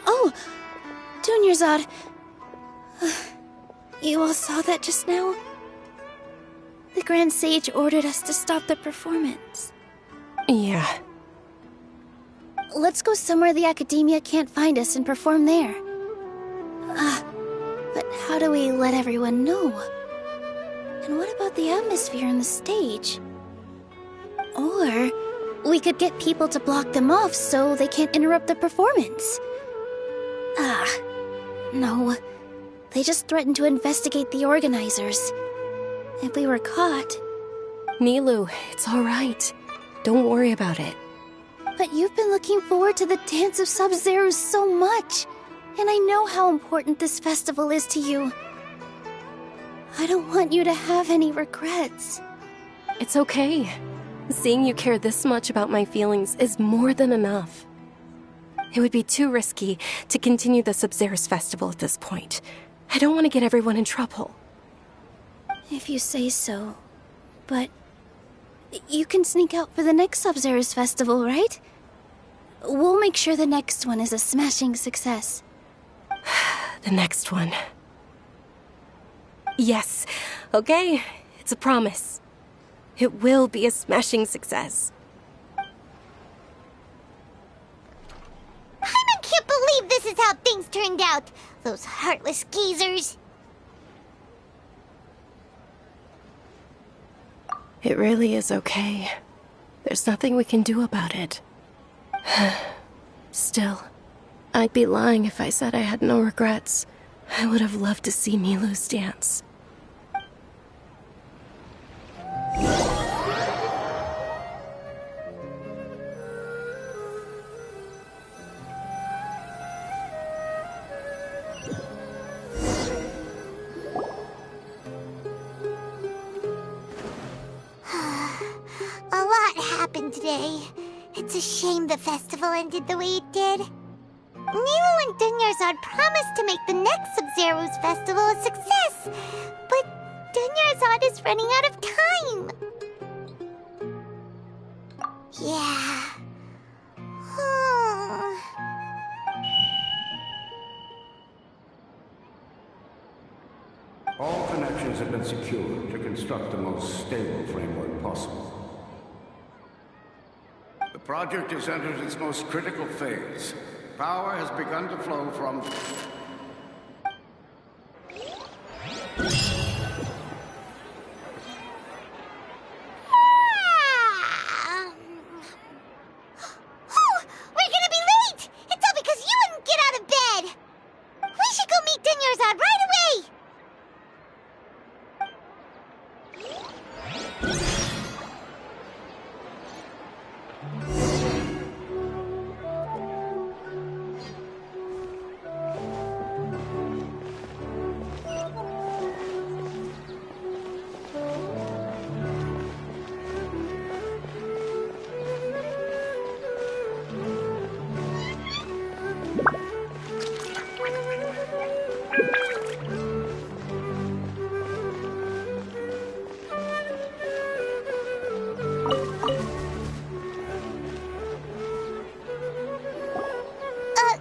Oh, Dunyarzad. You all saw that just now? The Grand Sage ordered us to stop the performance. Yeah. Let's go somewhere the Academia can't find us and perform there. But how do we let everyone know? And what about the atmosphere on the stage? Or we could get people to block them off so they can't interrupt the performance. No. They just threatened to investigate the organizers. If we were caught... Nilu, it's all right. Don't worry about it. But you've been looking forward to the Dance of Sub-Zero so much. And I know how important this festival is to you. I don't want you to have any regrets. It's okay. Seeing you care this much about my feelings is more than enough. It would be too risky to continue the Sub-Zero's festival at this point. I don't want to get everyone in trouble. If you say so. But you can sneak out for the next Sub-Zero's festival, right? We'll make sure the next one is a smashing success. The next one. Yes. Okay. It's a promise. It will be a smashing success. I can't believe this is how things turned out. Those heartless geezers. It really is okay. There's nothing we can do about it. Still, I'd be lying if I said I had no regrets. I would have loved to see Nilu's dance. A lot happened today. It's a shame the festival ended the way it did. Nilo and Dunyarzad promised to make the next Sub-Zero's festival a success, but Dunyarzad is running out of time. Yeah. All connections have been secured to construct the most stable framework possible. The project has entered its most critical phase. Power has begun to flow from... We're gonna be late! It's all because you wouldn't get out of bed! We should go meet Dunyarzad right away!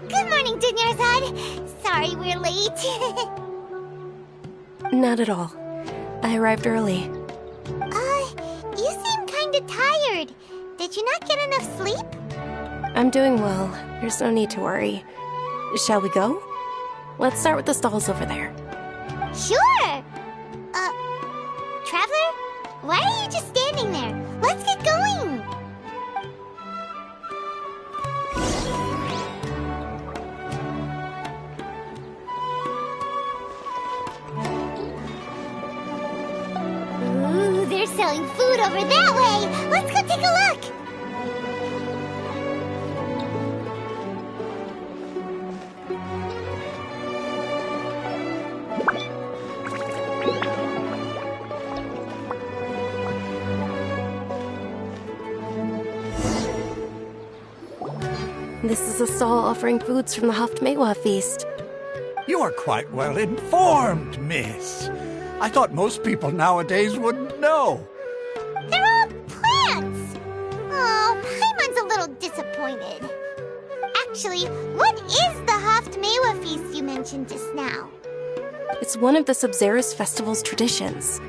Good morning, Dunyarzad. Sorry we're late. Not at all. I arrived early. You seem kinda tired. Did you not get enough sleep? I'm doing well. There's no need to worry. Shall we go? Let's start with the stalls over there. Sure! Traveler? Why are you just standing there? Let's get going! Ooh, they're selling food over that way! Let's go take a look! This is a stall offering foods from the Haftmewa feast. You are quite well informed, miss. I thought most people nowadays wouldn't know. They're all plants! Oh, Paimon's a little disappointed. Actually, what is the Haftmewa feast you mentioned just now? It's one of the Sub-Zero's festival's traditions.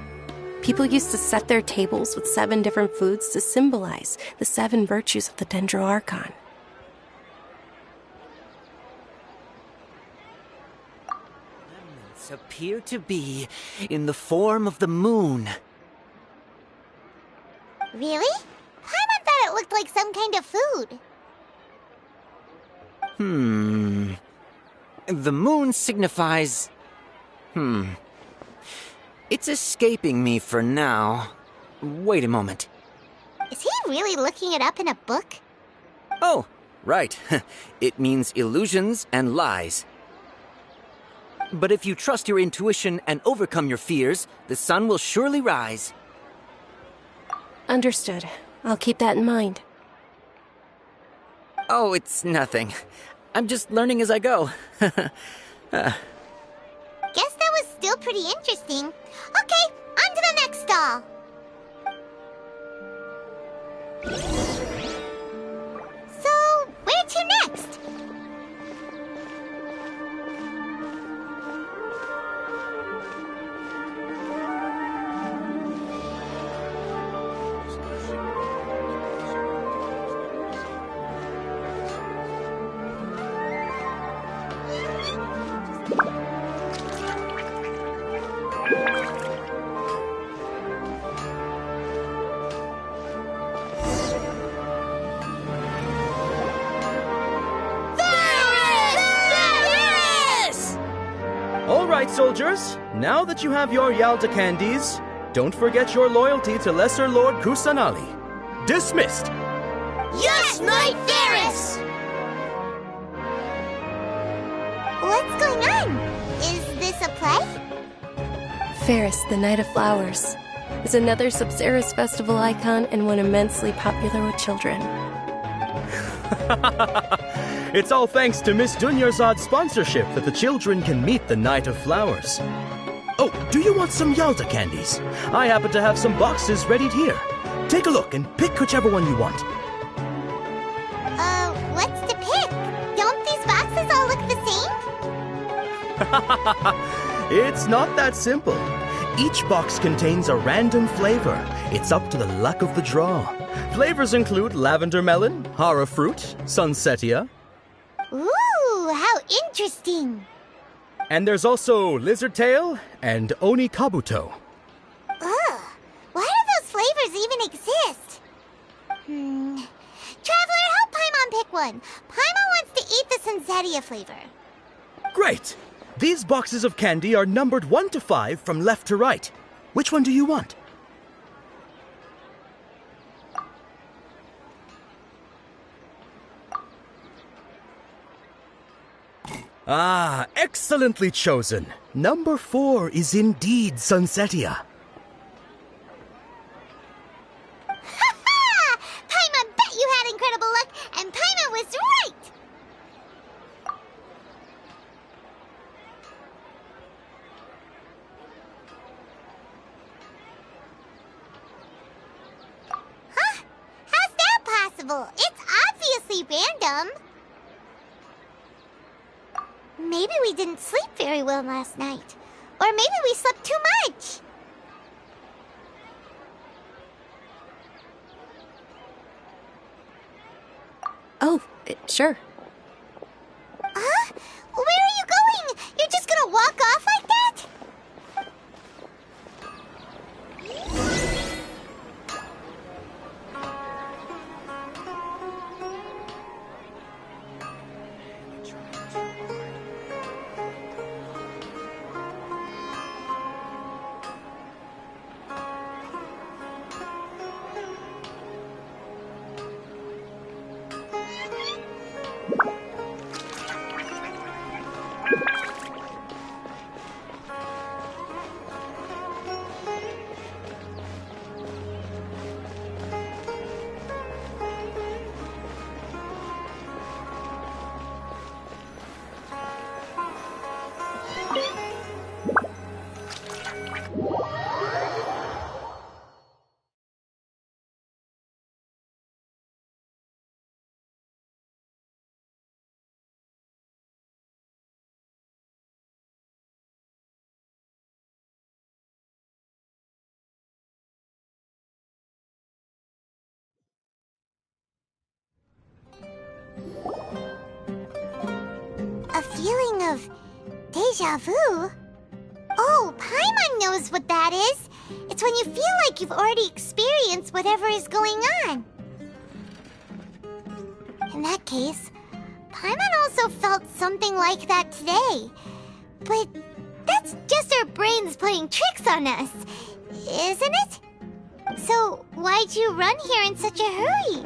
People used to set their tables with 7 different foods to symbolize the 7 virtues of the Dendro Archon. Appear to be in the form of the moon. Really? like some kind of food. The moon signifies... It's escaping me for now. Wait a moment. Is he really looking it up in a book? Oh, right. It means illusions and lies. But if you trust your intuition and overcome your fears, the sun will surely rise. Understood. I'll keep that in mind. Oh, it's nothing. I'm just learning as I go. Guess that was still pretty interesting. Okay, on to the next stall. So, where to next? All right, soldiers. Now that you have your Yalda candies, don't forget your loyalty to Lesser Lord Kusanali. Dismissed! Yes, Knight Varys! What's going on? Is this a play? Ferris, the Knight of Flowers, is another Sabzeruz festival icon and one immensely popular with children. It's all thanks to Miss Dunyarzad's sponsorship that the children can meet the Knight of Flowers. Oh, do you want some Yalda candies? I happen to have some boxes readied here. Take a look and pick whichever one you want. What's to pick? Don't these boxes all look the same? It's not that simple. Each box contains a random flavor. It's up to the luck of the draw. Flavors include lavender melon, hara fruit, sunsetia. Ooh, how interesting. And there's also lizard tail and oni kabuto. Ugh, why do those flavors even exist? Traveler, help Paimon pick one. Paimon wants to eat the sunsetia flavor. Great! These boxes of candy are numbered 1 to 5 from left to right. Which one do you want? Ah, excellently chosen. Number 4 is indeed sunsetia. Ha-ha! Paimon bet you had incredible luck, and Paimon was right! Huh? How's that possible? It's obviously random. Maybe we didn't sleep very well last night. Or maybe we slept too much. Oh, sure. Huh? Where are you going? You're just gonna walk off like that? A feeling of deja vu? Oh, Paimon knows what that is. It's when you feel like you've already experienced whatever is going on. In that case, Paimon also felt something like that today. But that's just our brains playing tricks on us, isn't it? So why'd you run here in such a hurry?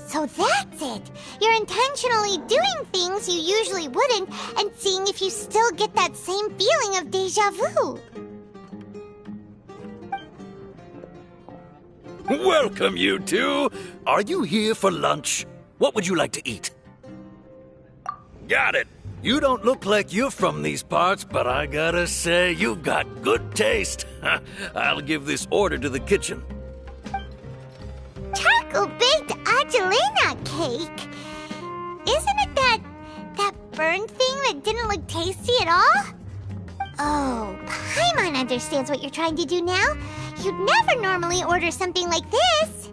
So that's it! You're intentionally doing things you usually wouldn't and seeing if you still get that same feeling of déjà vu. Welcome, you two. Are you here for lunch? What would you like to eat? Got it. You don't look like you're from these parts, but I gotta say, you've got good taste. I'll give this order to the kitchen. Charcoal-baked Angelina cake? Isn't it that burned thing that didn't look tasty at all? Oh, Paimon understands what you're trying to do now. You'd never normally order something like this.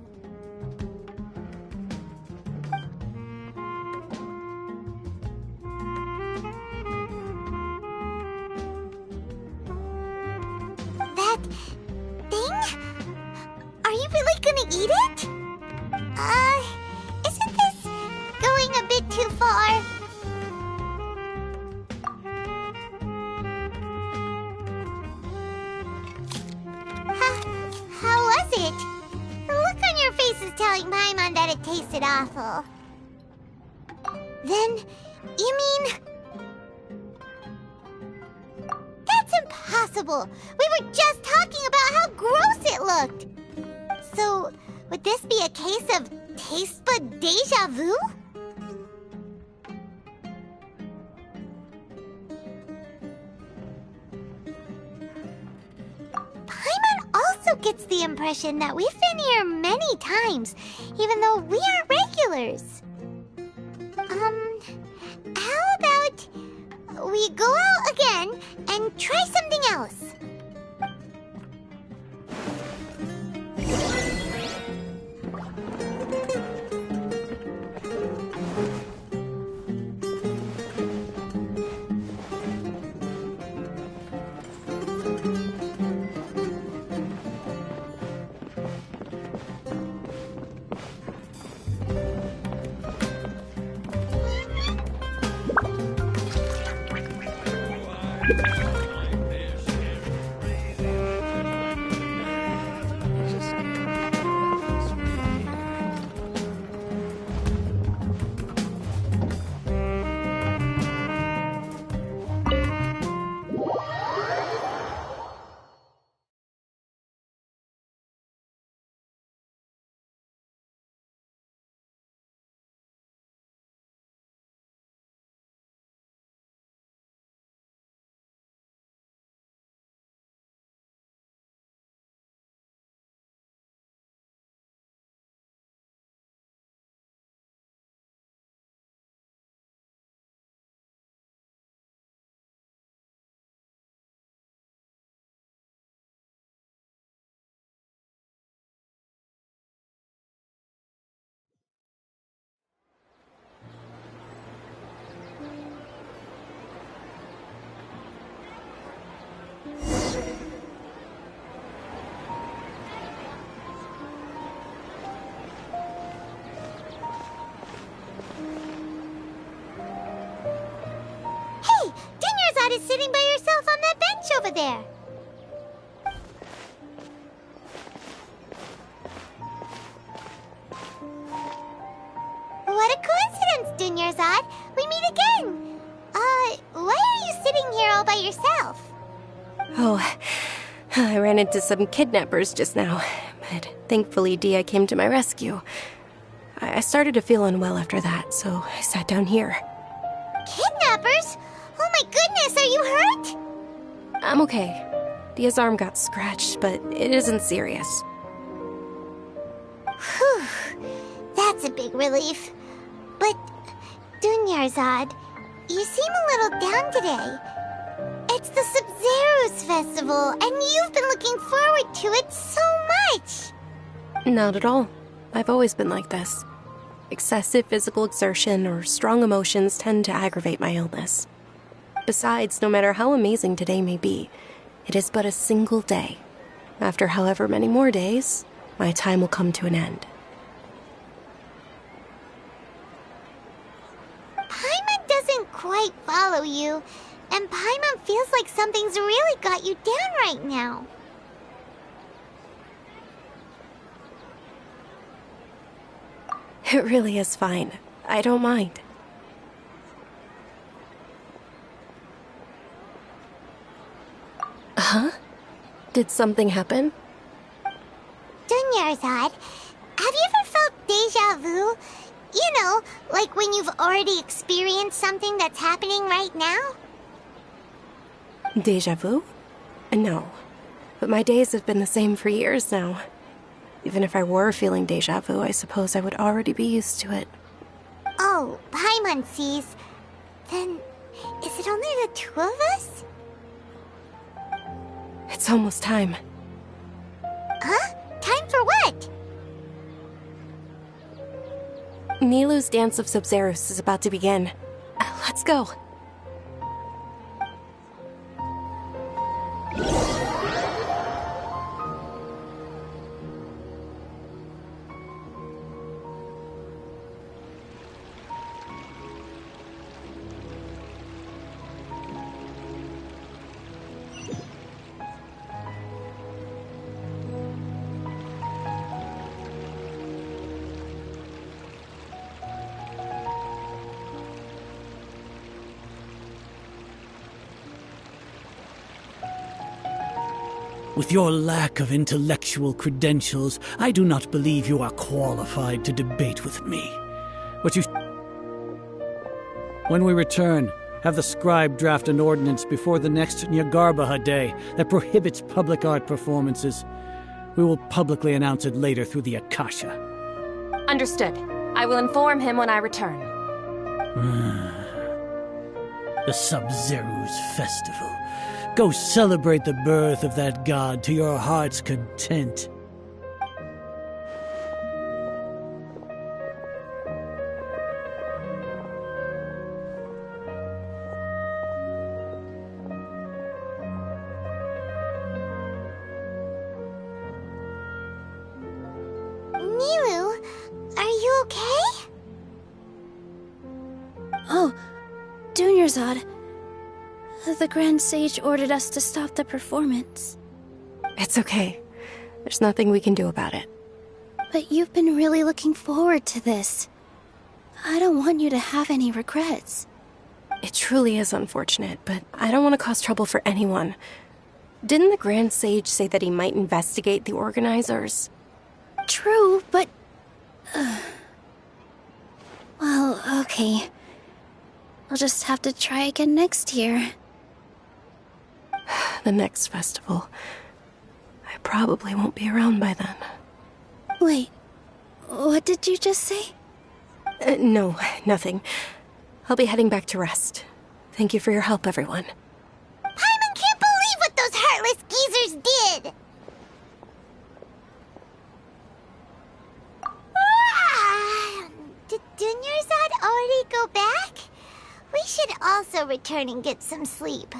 That thing? Are you really gonna eat it? Isn't this going a bit too far? How was it? The look on your face is telling Paimon that it tasted awful. Then, you mean... That's impossible! We were just talking about how gross it looked! So, would this be a case of taste bud déjà vu? Paimon also gets the impression that we've been here many times, even though we aren't regulars. How about we go out again and try something else? Is sitting by yourself on that bench over there. What a coincidence, Dunyarzad. We meet again. Why are you sitting here all by yourself? Oh, I ran into some kidnappers just now, but thankfully Dia came to my rescue. I started to feel unwell after that, so I sat down here. Kidnappers? Oh my goodness, are you hurt? I'm okay. Dia's arm got scratched, but it isn't serious. Whew. That's a big relief. But, Dunyarzad, you seem a little down today. It's the Sub-Zero's festival, and you've been looking forward to it so much! Not at all. I've always been like this. Excessive physical exertion or strong emotions tend to aggravate my illness. Besides, no matter how amazing today may be, it is but a single day. After however many more days, my time will come to an end. Paimon doesn't quite follow you, and Paimon feels like something's really got you down right now. It really is fine. I don't mind. Huh? Did something happen? Dunyarzad, have you ever felt deja vu? You know, like when you've already experienced something that's happening right now? Deja vu? No. But my days have been the same for years now. Even if I were feeling deja vu, I suppose I would already be used to it. Oh, Paimon sees. Then, is it only the two of us? It's almost time. Huh? Time for what? Nilou's Dance of Sub-Zerus is about to begin. Let's go. With your lack of intellectual credentials, I do not believe you are qualified to debate with me. But you... When we return, have the scribe draft an ordinance before the next Nyargarbaha Day that prohibits public art performances. We will publicly announce it later through the Akasha. Understood. I will inform him when I return. The Sub-Zerus Festival. Go celebrate the birth of that god to your heart's content. Nilou, are you okay? Oh, Dunyarzad. The Grand Sage ordered us to stop the performance. It's okay. There's nothing we can do about it. But you've been really looking forward to this. I don't want you to have any regrets. It truly is unfortunate, but I don't want to cause trouble for anyone. Didn't the Grand Sage say that he might investigate the organizers? True, but... Well, okay. I'll just have to try again next year. The next festival. I probably won't be around by then. Wait, what did you just say? No, nothing. I'll be heading back to rest. Thank you for your help, everyone. Paimon can't believe what those heartless geezers did! Did Dunyarzad already go back? We should also return and get some sleep.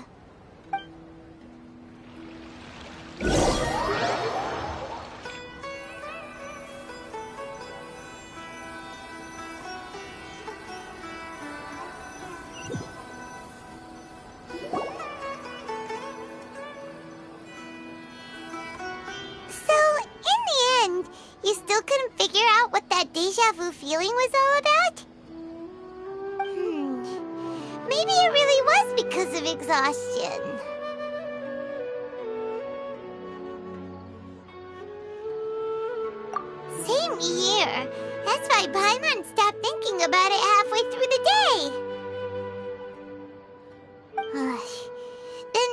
You still couldn't figure out what that deja vu feeling was all about? Maybe it really was because of exhaustion. Same here. That's why Paimon stopped thinking about it halfway through the day. Then,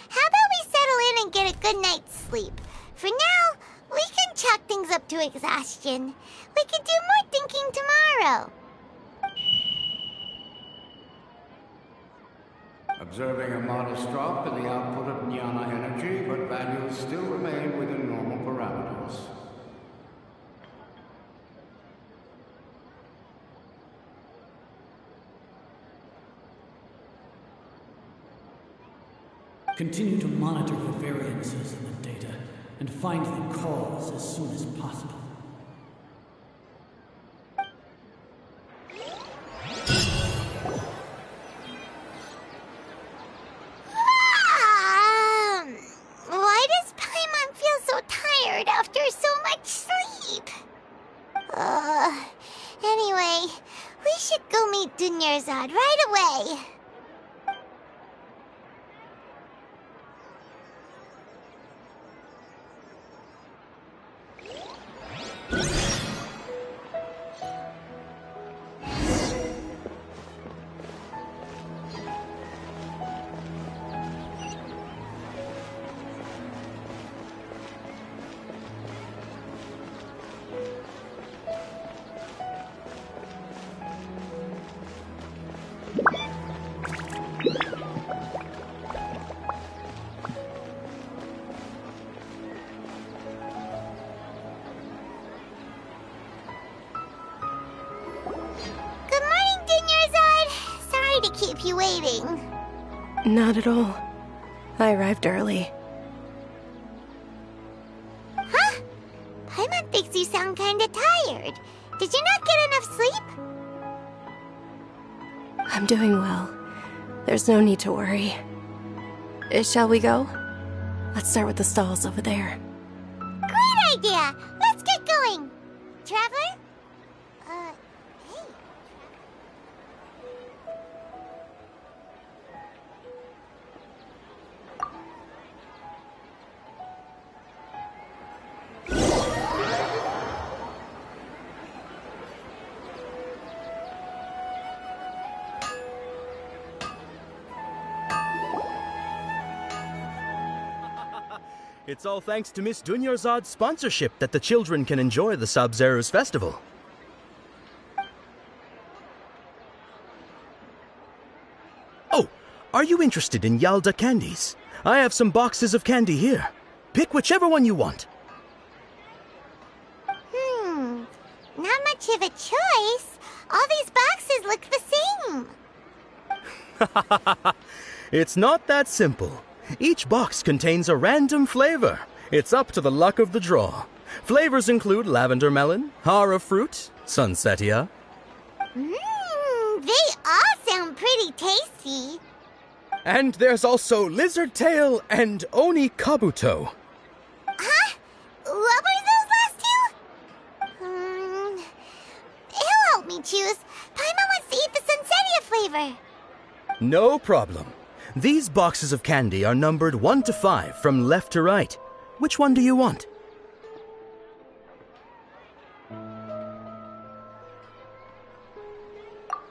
how about we settle in and get a good night's sleep? For now, we can chalk things up to exhaustion. We can do more thinking tomorrow. Observing a modest drop in the output of jnana energy, but values still remain within normal parameters. Continue to monitor for variances in the data and find the cause as soon as possible. Why does Paimon feel so tired after so much sleep? Anyway, we should go meet Dunyarzad right away. Keep you waiting. Not at all. I arrived early. Huh? Paimon thinks you sound kinda tired. Did you not get enough sleep? I'm doing well. There's no need to worry. Shall we go? Let's start with the stalls over there. Great idea! Let's get going! Traveler? Hey. It's all thanks to Miss Dunyarzad's sponsorship that the children can enjoy the Sub-Zero's festival. Oh, are you interested in Yalda candies? I have some boxes of candy here. Pick whichever one you want. Not much of a choice. All these boxes look the same. It's not that simple. Each box contains a random flavor. It's up to the luck of the draw. Flavors include lavender melon, hara fruit, sunsetia. They all sound pretty tasty. And there's also lizard tail and oni kabuto. Huh? What were those last two? He'll help me choose. Paimon wants to eat the sunsetia flavor. No problem. These boxes of candy are numbered 1 to 5 from left to right. Which one do you want?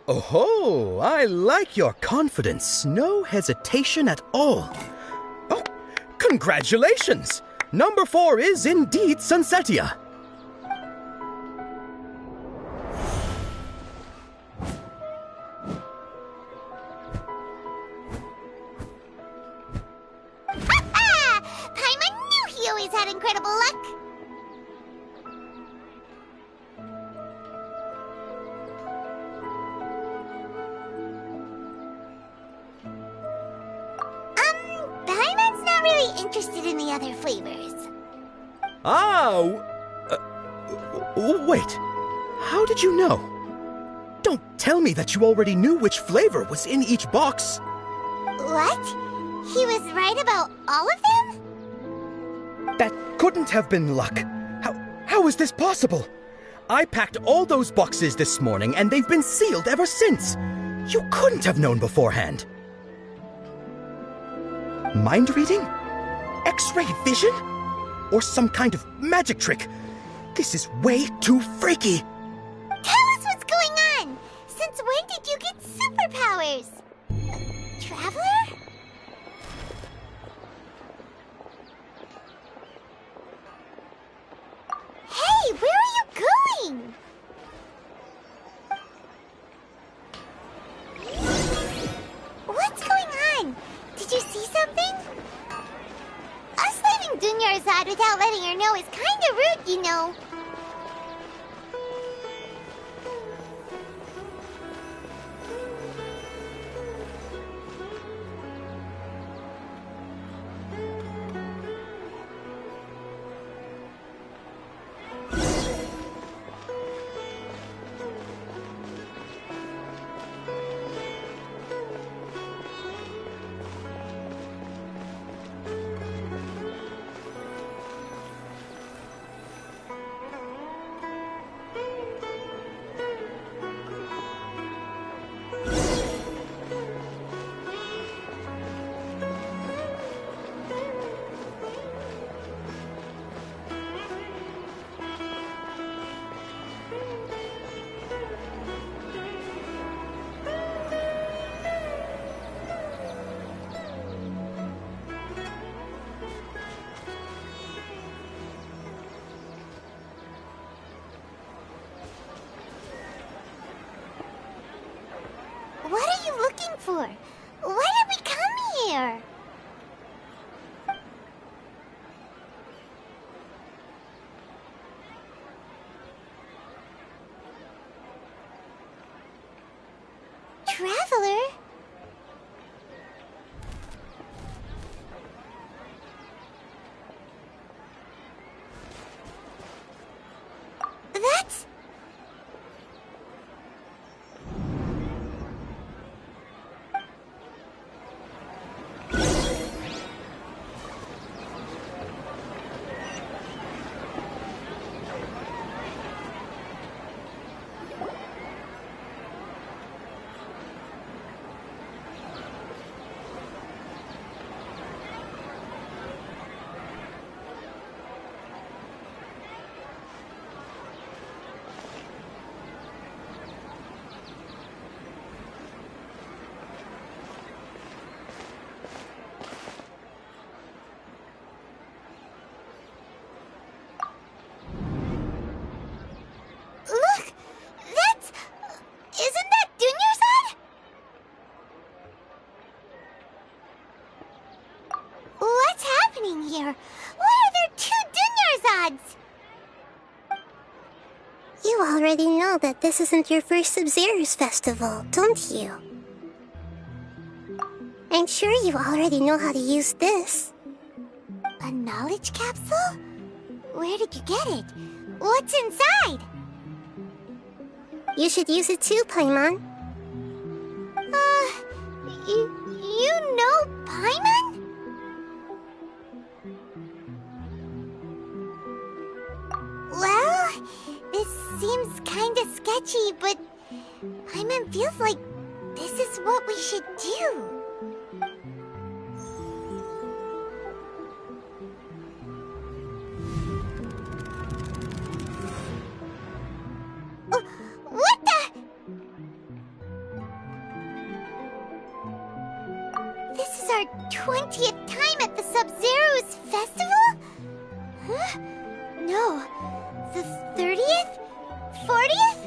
Oh, I like your confidence. No hesitation at all. Oh, congratulations! Number 4 is indeed sunsetia. He always had incredible luck. Paimon's not really interested in the other flavors. Wait. How did you know? Don't tell me that you already knew which flavor was in each box. What? He was right about all of them? That couldn't have been luck. How is this possible? I packed all those boxes this morning and they've been sealed ever since. You couldn't have known beforehand. Mind reading? X-ray vision? Or some kind of magic trick? This is way too freaky. Tell us what's going on. Since when did you get superpowers? Traveler? Hey, where are you going? What's going on? Did you see something? Us leaving Dunyarzad without letting her know is kinda rude, you know. for? Why did we come here? Traveler? That's... Look! That's... Isn't that Dunyarzad? What's happening here? Why are there two Dunyarzads? You already know that this isn't your first Sub-Zero's festival, don't you? I'm sure you already know how to use this. A knowledge capsule? Where did you get it? What's inside? You should use it too, Paimon. You know Paimon? Well, this seems kinda sketchy, but Paimon feels like this is what we should do. What the? This is our 20th time at the Sub-Zero's festival? Huh? No. The 30th? 40th?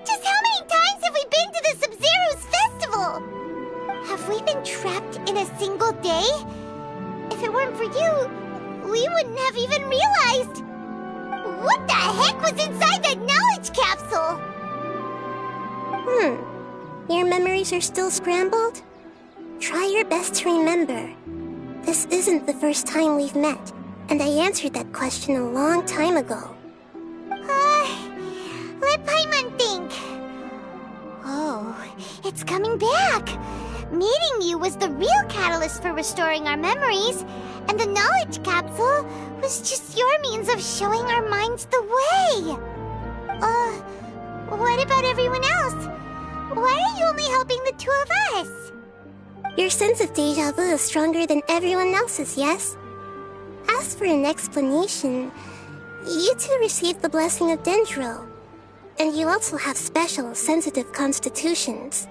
Just how many times have we been to the Sub-Zero's festival? Have we been trapped in a single day? If it weren't for you, we wouldn't have even realized. What the heck was inside that knowledge capsule? Your memories are still scrambled? Try your best to remember. This isn't the first time we've met, and I answered that question a long time ago. Let Paimon think. Oh, it's coming back. Meeting you was the real catalyst for restoring our memories, and the knowledge capsule was just your means of showing our minds the way. What about everyone else? Why are you only helping the two of us? Your sense of deja vu is stronger than everyone else's, yes? As for an explanation, you two received the blessing of Dendro, and you also have special, sensitive constitutions.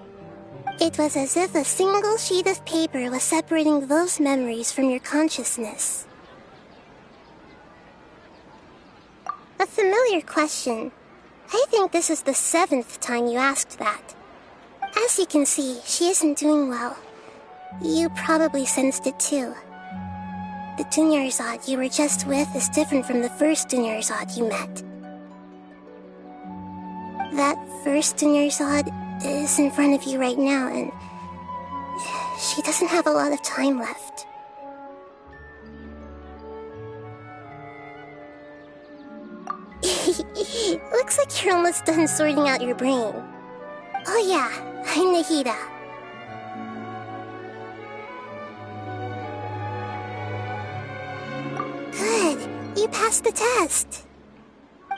It was as if a single sheet of paper was separating those memories from your consciousness. A familiar question. I think this is the 7th time you asked that. As you can see, she isn't doing well. You probably sensed it too. The Dunyarzad you were just with is different from the first Dunyarzad you met. That first Dunyarzad is in front of you right now, and she doesn't have a lot of time left. Looks like you're almost done sorting out your brain. Oh yeah, I'm Nahida. Good, you passed the test.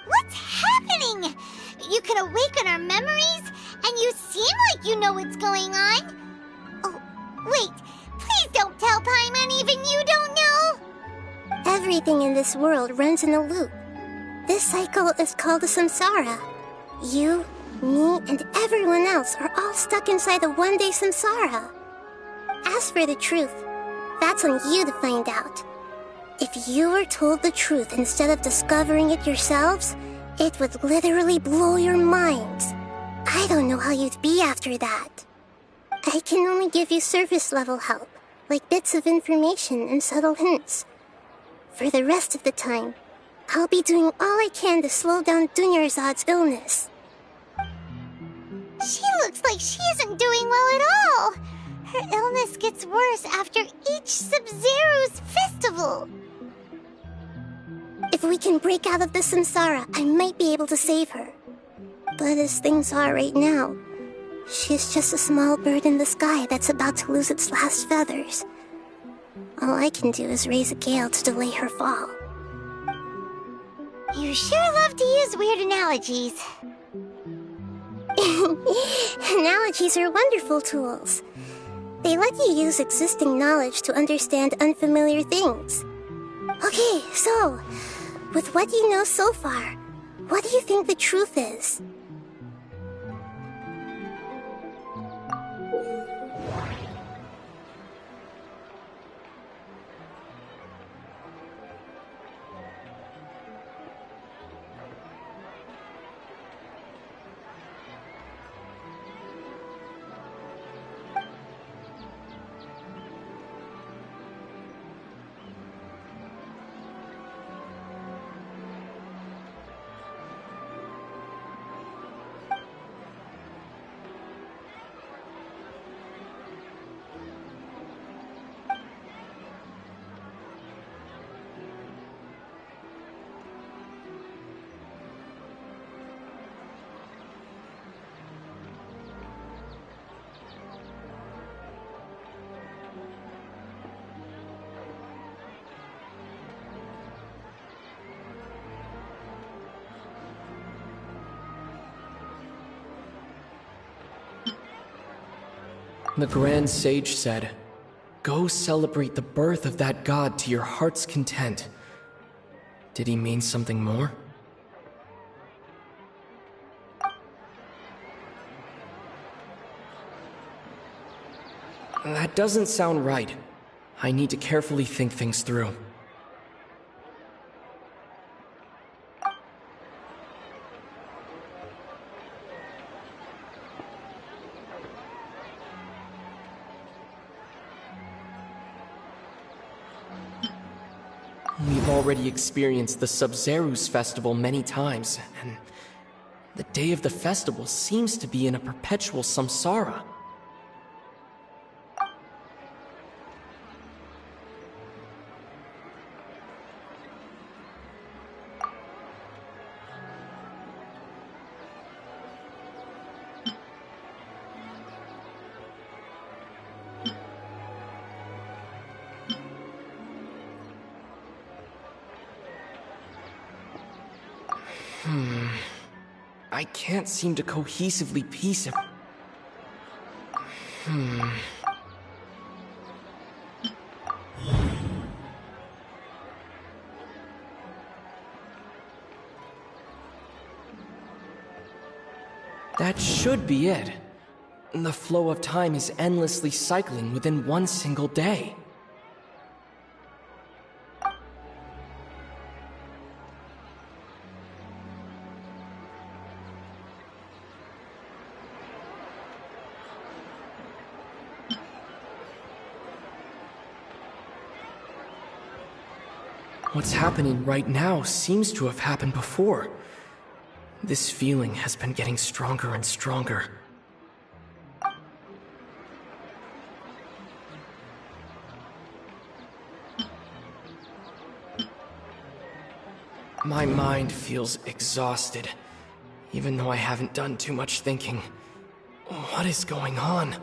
What's happening? You can awaken our memories, and you seem like you know what's going on. Oh, wait, please don't tell Paimon even you don't know. Everything in this world runs in a loop. This cycle is called a samsara. You, me, and everyone else are all stuck inside a one-day samsara. As for the truth, that's on you to find out. If you were told the truth instead of discovering it yourselves, it would literally blow your minds. I don't know how you'd be after that. I can only give you surface-level help, like bits of information and subtle hints. For the rest of the time, I'll be doing all I can to slow down Dunyarzad's illness. She looks like she isn't doing well at all. Her illness gets worse after each Sub-Zero's festival. If we can break out of the samsara, I might be able to save her. But as things are right now, she's just a small bird in the sky that's about to lose its last feathers. All I can do is raise a gale to delay her fall. You sure love to use weird analogies. Analogies are wonderful tools. They let you use existing knowledge to understand unfamiliar things. Okay, so, with what you know so far, what do you think the truth is? The Grand Sage said, "Go celebrate the birth of that god to your heart's content." Did he mean something more? That doesn't sound right. I need to carefully think things through. We've already experienced the Sub-Zero's festival many times, and the day of the festival seems to be in a perpetual samsara. I can't seem to cohesively piece it. That should be it. The flow of time is endlessly cycling within one single day. What's happening right now seems to have happened before. This feeling has been getting stronger and stronger. My mind feels exhausted, even though I haven't done too much thinking. What is going on?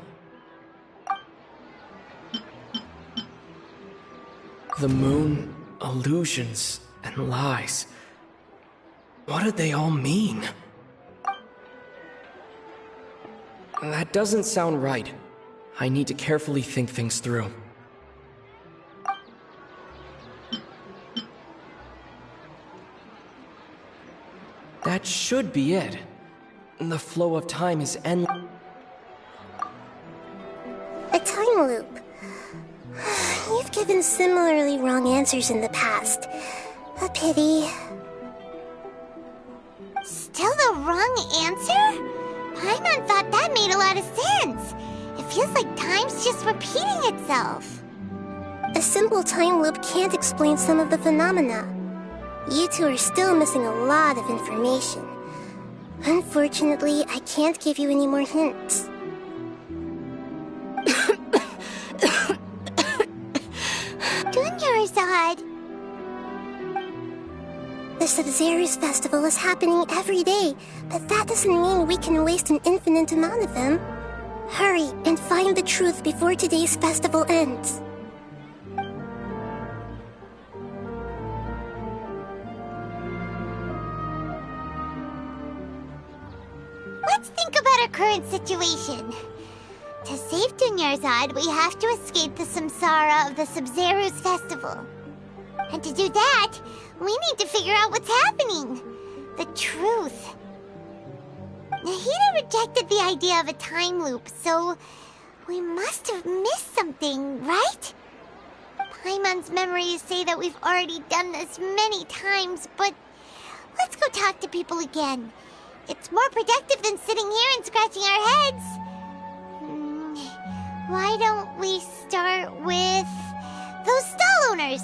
The moon, illusions, and lies. What do they all mean? That doesn't sound right. I need to carefully think things through. That should be it. The flow of time is endless. A time loop. You've given similarly wrong answers in the past. A pity. Still the wrong answer? Paimon thought that made a lot of sense. If feels like time's just repeating itself. A simple time loop can't explain some of the phenomena. You two are still missing a lot of information. Unfortunately, I can't give you any more hints. Dunyarzad! The Sub-Zero's festival is happening every day, but that doesn't mean we can waste an infinite amount of them. Hurry and find the truth before today's festival ends. Let's think about our current situation. To save Dunyarzad, we have to escape the samsara of the Sub-Zero's festival. And to do that, we need to figure out what's happening. The truth. Nahida rejected the idea of a time loop, so we must have missed something, right? Paimon's memories say that we've already done this many times, but let's go talk to people again. It's more productive than sitting here and scratching our heads. Why don't we start with those stall owners?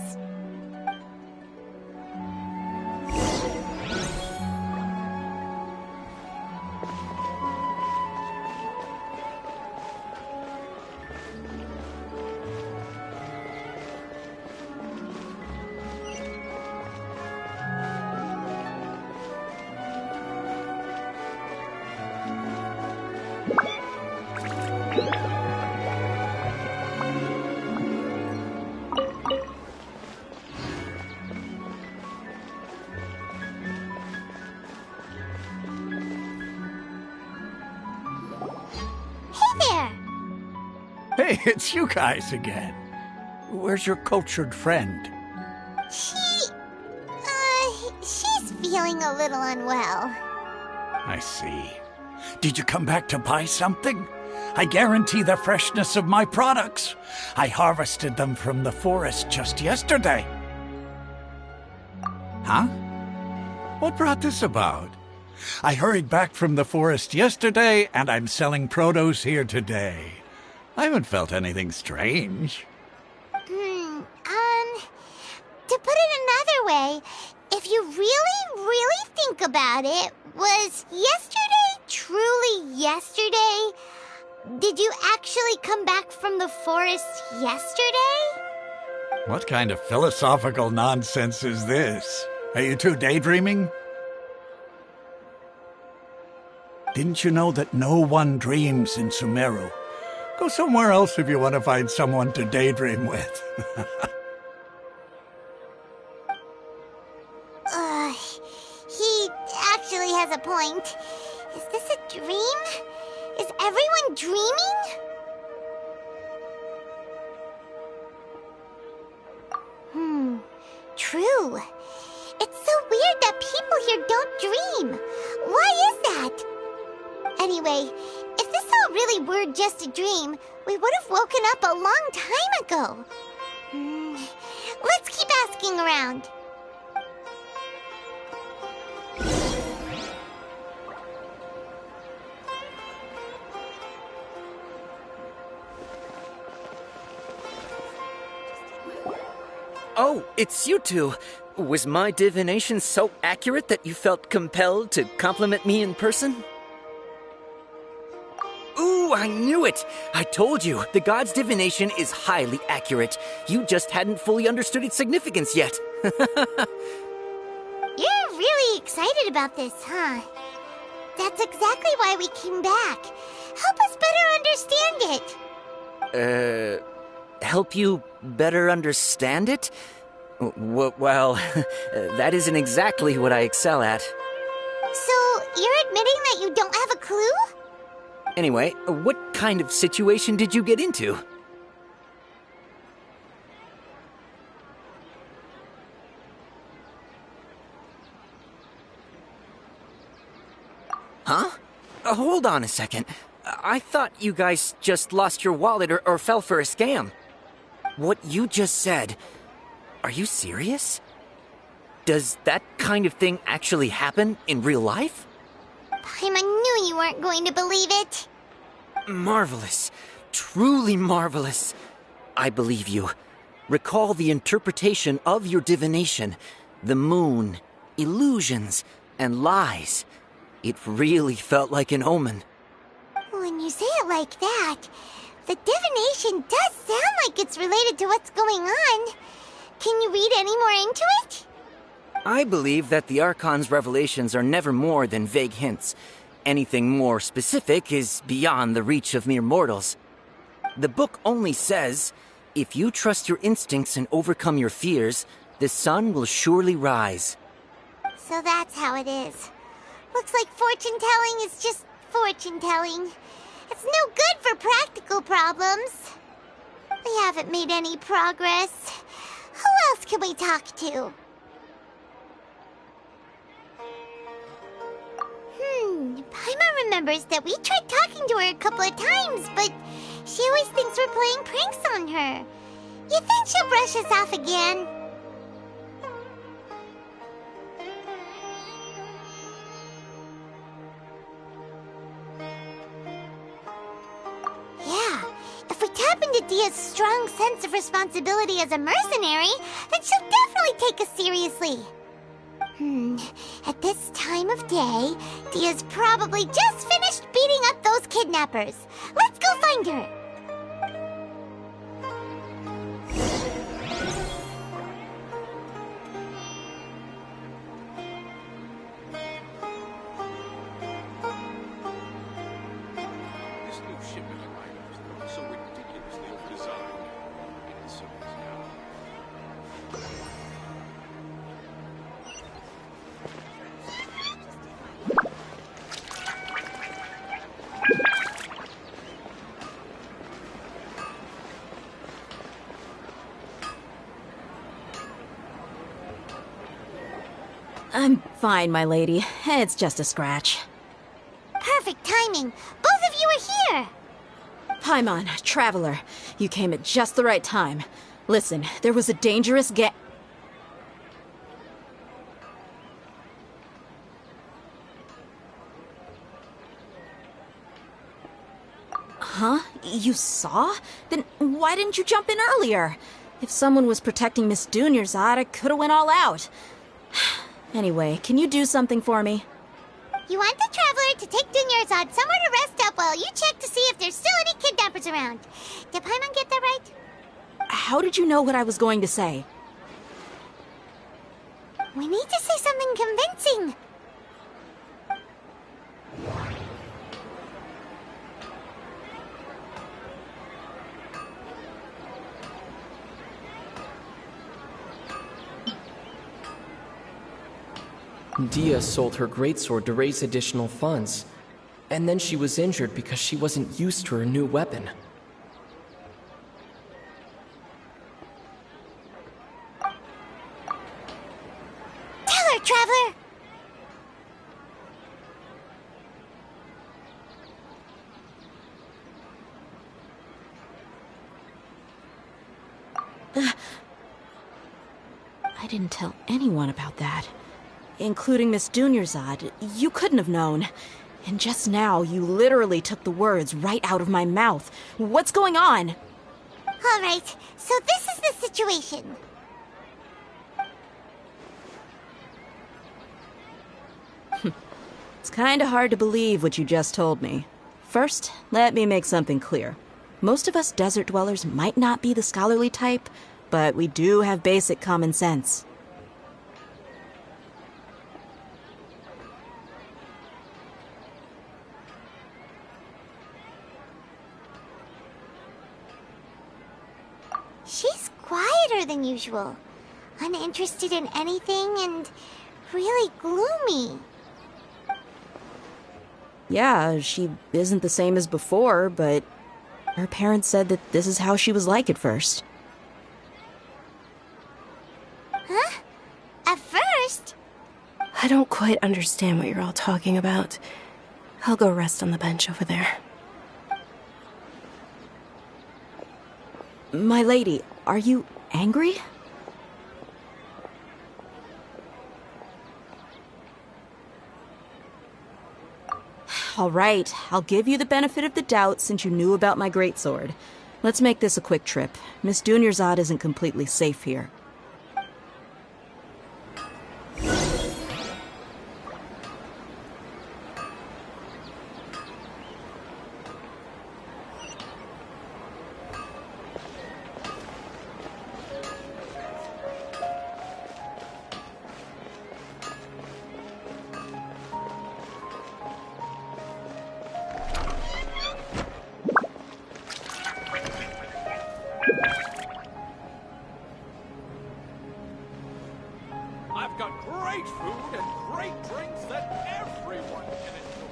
Hey, it's you guys again. Where's your cultured friend? She's feeling a little unwell. I see. Did you come back to buy something? I guarantee the freshness of my products. I harvested them from the forest just yesterday. Huh? What brought this about? I hurried back from the forest yesterday, and I'm selling produce here today. I haven't felt anything strange. To put it another way, if you really think about it, was yesterday truly yesterday? Did you actually come back from the forest yesterday? What kind of philosophical nonsense is this? Are you two daydreaming? Didn't you know that no one dreams in Sumeru? Go somewhere else if you want to find someone to daydream with. He actually has a point. Is this a dream? Is everyone dreaming? True. It's so weird that people here don't dream. Why is that? Anyway, if this all really were just a dream, we would have woken up a long time ago. Let's keep asking around. Oh, it's you two. Was my divination so accurate that you felt compelled to compliment me in person? Ooh, I knew it! I told you, the god's divination is highly accurate. You just hadn't fully understood its significance yet. You're really excited about this, huh? That's exactly why we came back. Help us better understand it. Help you better understand it? Well, that isn't exactly what I excel at. So, you're admitting that you don't have a clue? Anyway, what kind of situation did you get into? Huh? Hold on a second. I thought you guys just lost your wallet or fell for a scam. What you just said, are you serious? Does that kind of thing actually happen in real life? Paimon knew you weren't going to believe it. Marvelous. Truly marvelous. I believe you. Recall the interpretation of your divination. The moon, illusions, and lies. It really felt like an omen. When you say it like that, the divination does sound like it's related to what's going on. Can you read any more into it? I believe that the Archon's revelations are never more than vague hints. Anything more specific is beyond the reach of mere mortals. The book only says, if you trust your instincts and overcome your fears, the sun will surely rise. So that's how it is. Looks like fortune-telling is just fortune-telling. It's no good for practical problems. We haven't made any progress. Who else can we talk to? Paimon remembers that we tried talking to her a couple of times, but she always thinks we're playing pranks on her. You think she'll brush us off again? Yeah, if we tap into Dia's strong sense of responsibility as a mercenary, then she'll definitely take us seriously. At this time of day, Dia's probably just finished beating up those kidnappers. Let's go find her. This new shipment of items is so ridiculously overdesigned. It's so now. I'm fine, my lady. It's just a scratch. Perfect timing. Both of you are here. Paimon, Traveler, you came at just the right time. Listen, there was a dangerous Huh? You saw? Then why didn't you jump in earlier? If someone was protecting Miss Dunyarzad, I could've went all out. Anyway, can you do something for me? You want the Traveler to take Dunyarzad somewhere to rest up while you check to see if there's still any kidnappers around. Did Paimon get that right? How did you know what I was going to say? We need to say something convincing. Dia sold her greatsword to raise additional funds. And then she was injured because she wasn't used to her new weapon. Tell her, Traveler! I didn't tell anyone about that. Including Miss Dunyarzad. You couldn't have known. And just now, you literally took the words right out of my mouth. What's going on? All right, so this is the situation. It's kinda hard to believe what you just told me. First, let me make something clear. Most of us desert dwellers might not be the scholarly type, but we do have basic common sense. She's quieter than usual, uninterested in anything, and really gloomy. Yeah, she isn't the same as before, but her parents said that this is how she was like at first. Huh? At first? I don't quite understand what you're all talking about. I'll go rest on the bench over there. My lady, are you angry? All right, I'll give you the benefit of the doubt since you knew about my greatsword. Let's make this a quick trip. Miss Dunyarzad isn't completely safe here. I've got great food and great drinks that everyone can enjoy.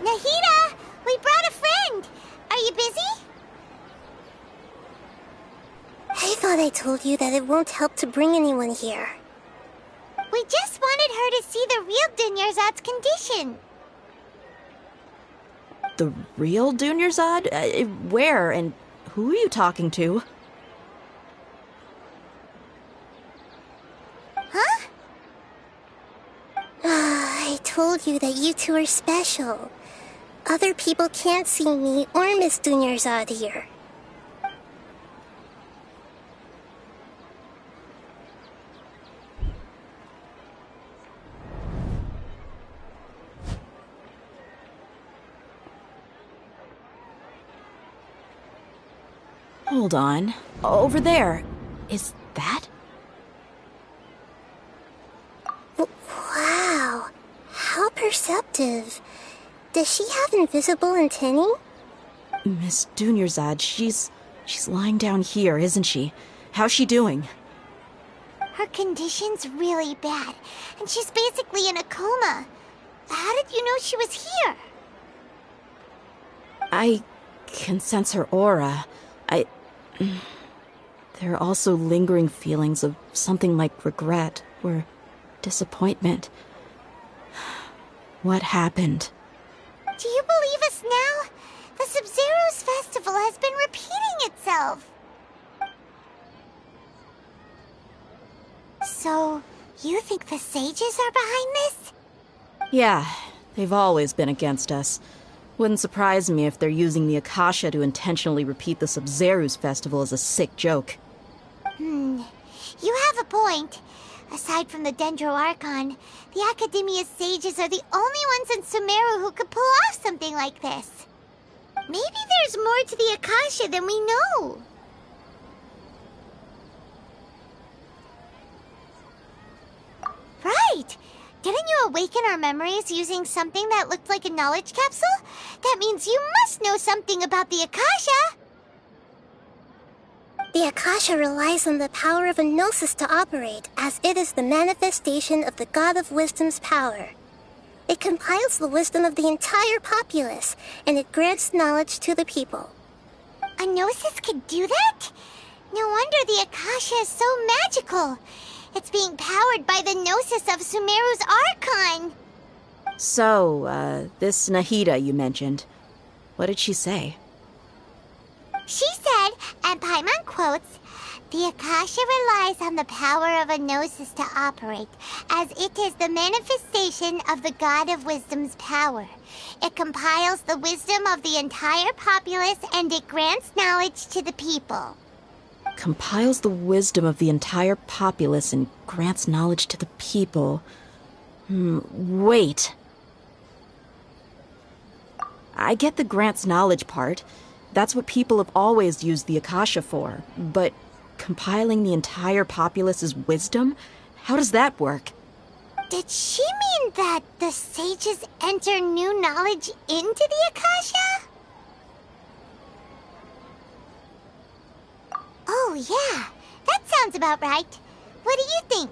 Nahida, we brought a friend. Are you busy? I thought I told you that it won't help to bring anyone here. We just wanted her to see the real Dunyarzad's condition. The real Dunyarzad? Where and who are you talking to? Huh? I told you that you two are special. Other people can't see me or Miss Dunyarzad here. Hold on. Over there. Is that? Wow. How perceptive. Does she have invisible antennae? Miss Dunyarzad, she's lying down here, isn't she? How's she doing? Her condition's really bad, and she's basically in a coma. How did you know she was here? I can sense her aura. There are also lingering feelings of something like regret or disappointment. What happened? Do you believe us now? The Sub-Zero's festival has been repeating itself. So, you think the sages are behind this? Yeah, they've always been against us. Wouldn't surprise me if they're using the Akasha to intentionally repeat the Sub-Zero's festival as a sick joke. You have a point. Aside from the Dendro Archon, the Academia's sages are the only ones in Sumeru who could pull off something like this. Maybe there's more to the Akasha than we know. Right! Didn't you awaken our memories using something that looked like a knowledge capsule? That means you must know something about the Akasha! The Akasha relies on the power of a gnosis to operate, as it is the manifestation of the God of Wisdom's power. It compiles the wisdom of the entire populace, and it grants knowledge to the people. A gnosis could do that? No wonder the Akasha is so magical. It's being powered by the gnosis of Sumeru's Archon. So, this Nahida you mentioned, what did she say? She said, and Paimon quotes, "The Akasha relies on the power of a gnosis to operate, as it is the manifestation of the God of Wisdom's power. It compiles the wisdom of the entire populace and it grants knowledge to the people." Compiles the wisdom of the entire populace and grants knowledge to the people. Wait. I get the grants knowledge part. That's what people have always used the Akasha for. But compiling the entire populace's wisdom? How does that work? Did she mean that the sages enter new knowledge into the Akasha? Oh, yeah. That sounds about right. What do you think?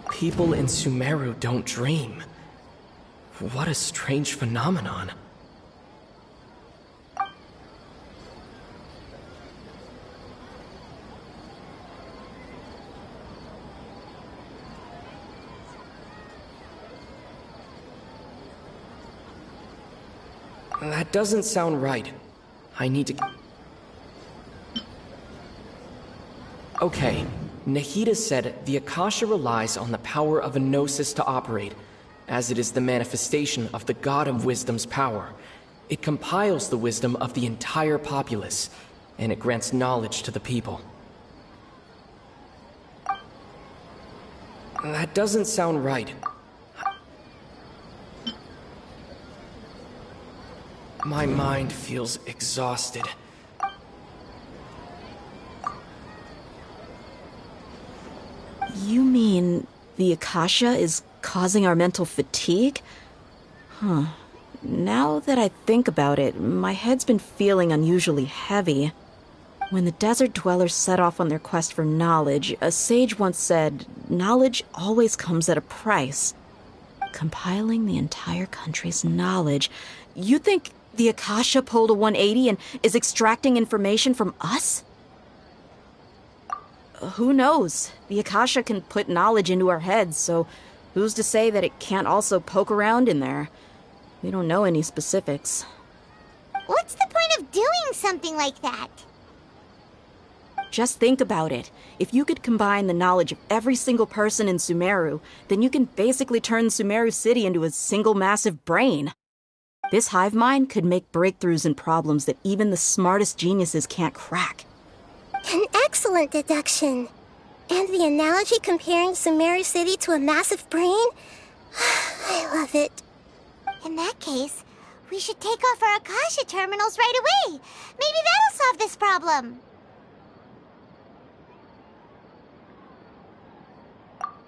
People in Sumeru don't dream. What a strange phenomenon. That doesn't sound right. I need to... Okay, Nahida said the Akasha relies on the power of a gnosis to operate, as it is the manifestation of the God of Wisdom's power. It compiles the wisdom of the entire populace, and it grants knowledge to the people. That doesn't sound right. My mind feels exhausted. You mean the Akasha is causing our mental fatigue? Huh. Now that I think about it, my head's been feeling unusually heavy. When the desert dwellers set off on their quest for knowledge, a sage once said, knowledge always comes at a price. Compiling the entire country's knowledge. You think the Akasha pulled a 180 and is extracting information from us? Who knows? The Akasha can put knowledge into our heads, so who's to say that it can't also poke around in there? We don't know any specifics. What's the point of doing something like that? Just think about it. If you could combine the knowledge of every single person in Sumeru, then you can basically turn Sumeru City into a single massive brain. This hive mind could make breakthroughs in problems that even the smartest geniuses can't crack. An excellent deduction. And the analogy comparing Sumeru City to a massive brain? I love it. In that case, we should take off our Akasha terminals right away. Maybe that'll solve this problem.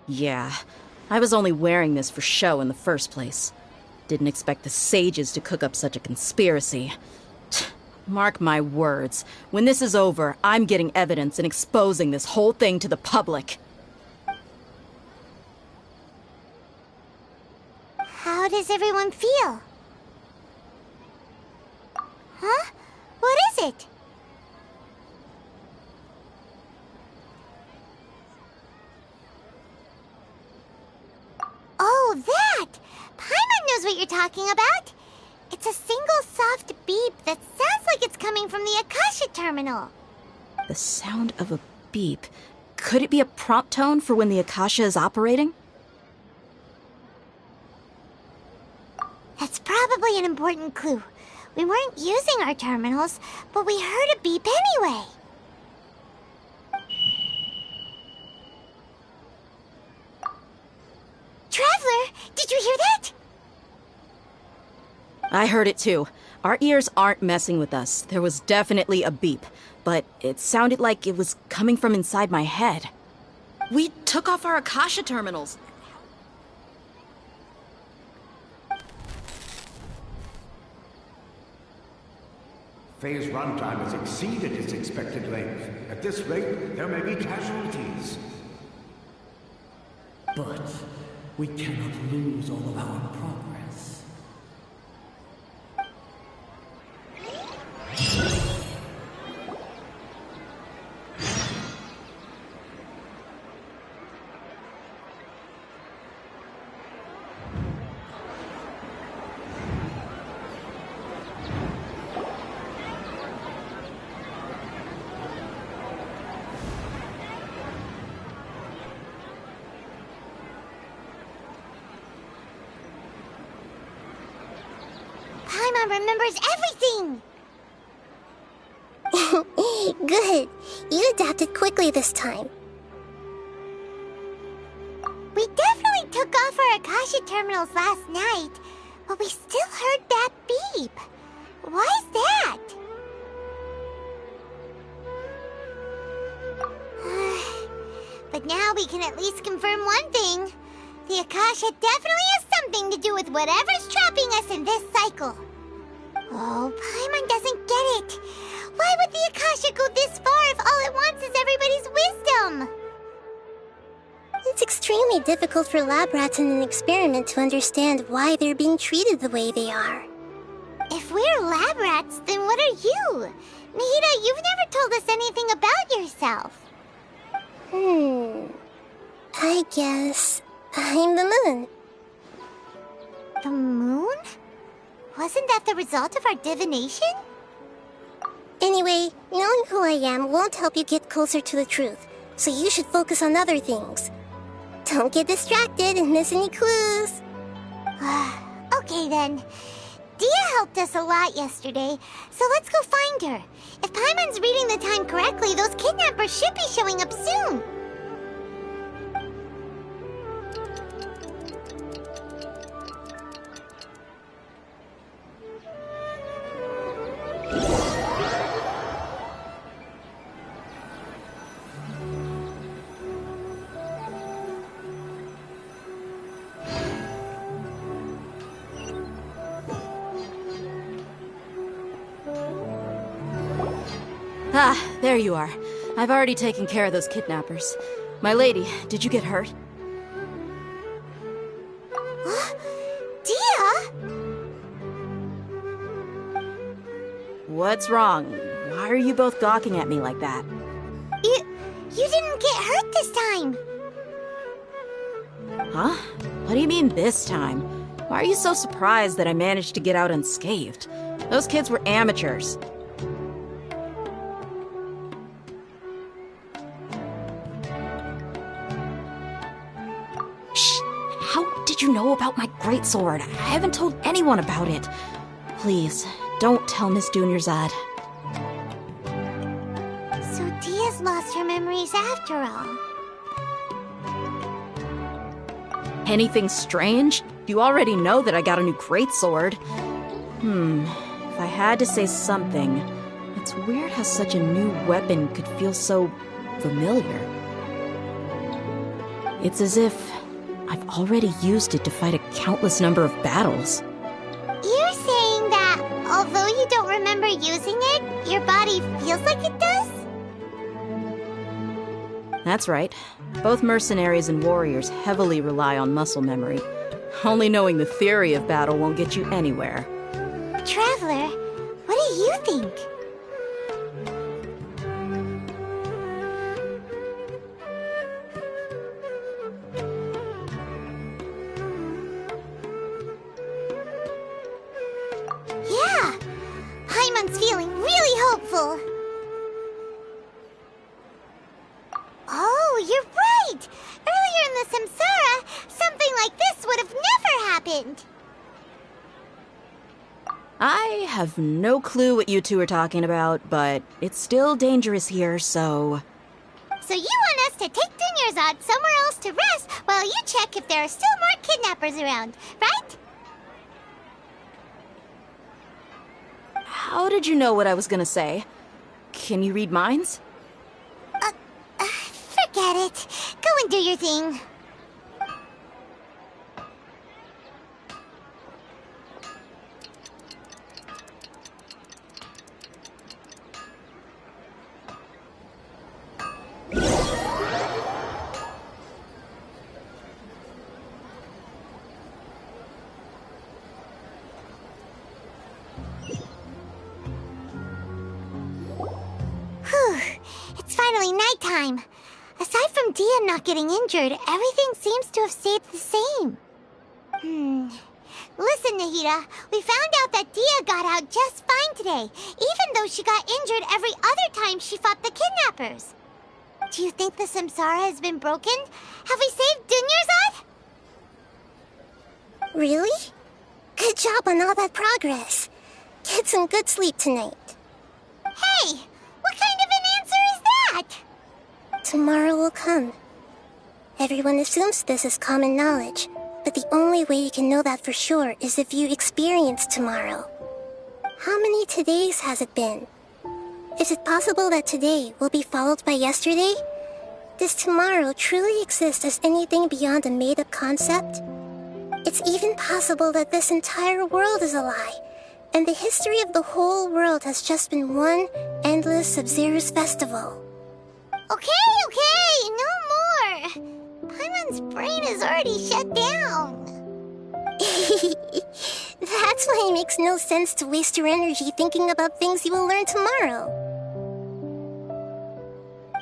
Yeah, I was only wearing this for show in the first place. Didn't expect the sages to cook up such a conspiracy. Mark my words, when this is over, I'm getting evidence and exposing this whole thing to the public. How does everyone feel? Huh? What is it? Oh, that! Paimon knows what you're talking about. It's a single soft beep that sounds like it's coming from the Akasha terminal. The sound of a beep. Could it be a prompt tone for when the Akasha is operating? That's probably an important clue. We weren't using our terminals, but we heard a beep anyway. Traveler, did you hear that? I heard it too. Our ears aren't messing with us. There was definitely a beep, but it sounded like it was coming from inside my head. We took off our Akasha terminals. Phase runtime has exceeded its expected length. At this rate, there may be casualties. But we cannot lose all of our progress. Paimon remembers everything! Good. You adapted quickly this time. We definitely took off our Akasha terminals last night, but we still heard at least confirm one thing. The Akasha definitely has something to do with whatever's trapping us in this cycle. Oh, Paimon doesn't get it. Why would the Akasha go this far if all it wants is everybody's wisdom? It's extremely difficult for lab rats in an experiment to understand why they're being treated the way they are. If we're lab rats, then what are you? Nahida, you've never told us anything about yourself. I guess I'm the moon. The moon? Wasn't that the result of our divination? Anyway, knowing who I am won't help you get closer to the truth, so you should focus on other things. Don't get distracted and miss any clues. Okay then. Dia helped us a lot yesterday, so let's go find her. If Paimon's reading the time correctly, those kidnappers should be showing up soon. Ah, there you are. I've already taken care of those kidnappers. My lady, did you get hurt? Dia? What's wrong? Why are you both gawking at me like that? You didn't get hurt this time. Huh? What do you mean this time? Why are you so surprised that I managed to get out unscathed? Those kids were amateurs. Shh! How did you know about my greatsword? I haven't told anyone about it. Please, don't tell Miss Dunyarzad. So Dia's lost her memories after all. Anything strange? You already know that I got a new greatsword. If I had to say something, it's weird how such a new weapon could feel so familiar. It's as if I've already used it to fight a countless number of battles. You're saying that although you don't remember using it, your body feels like it does? That's right. Both mercenaries and warriors heavily rely on muscle memory. Only knowing the theory of battle won't get you anywhere. Traveler, what do you think? Yeah! Paimon's feeling really hopeful. Oh, you're right! Earlier in the Samsara, something like this would have never happened. I have no clue what you two are talking about, but it's still dangerous here, so... So you want us to take Dunyarzad somewhere else to rest while you check if there are still more kidnappers around, right? How did you know what I was gonna say? Can you read minds? Forget it. Go and do your thing. Whew. It's finally nighttime. Aside from Dia not getting injured, everything seems to have stayed the same. Listen, Nahida, we found out that Dia got out just fine today, even though she got injured every other time she fought the kidnappers. Do you think the Samsara has been broken? Have we saved Dunyarzad? Really? Good job on all that progress. Get some good sleep tonight. Hey, what kind of an answer is that? Tomorrow will come. Everyone assumes this is common knowledge, but the only way you can know that for sure is if you experience tomorrow. How many todays has it been? Is it possible that today will be followed by yesterday? Does tomorrow truly exist as anything beyond a made-up concept? It's even possible that this entire world is a lie, and the history of the whole world has just been one endless Sub-Zero's festival. Okay, no more. Paimon's brain is already shut down. That's why it makes no sense to waste your energy thinking about things you will learn tomorrow.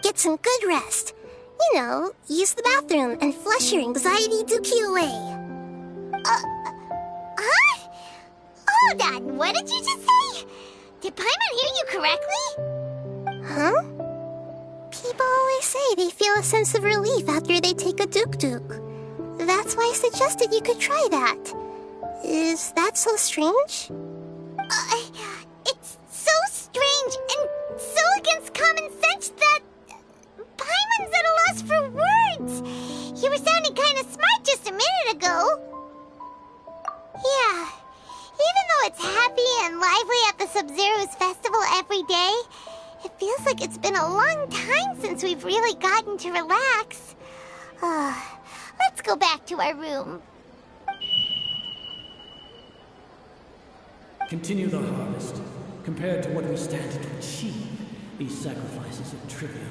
Get some good rest. You know, use the bathroom and flush your anxiety dookie away. Huh? Hold on, what did you just say? Did Paimon hear you correctly? Huh? People always say they feel a sense of relief after they take a duk-duk. That's why I suggested you could try that. Is that so strange? It's so strange and so against common sense that Paimon's at a loss for words. You were sounding kind of smart just a minute ago. Yeah, even though it's happy and lively at the Sub-Zero's festival every day, it feels like it's been a long time since we've really gotten to relax. Let's go back to our room. Continue the harvest. Compared to what we stand to achieve, these sacrifices are trivial.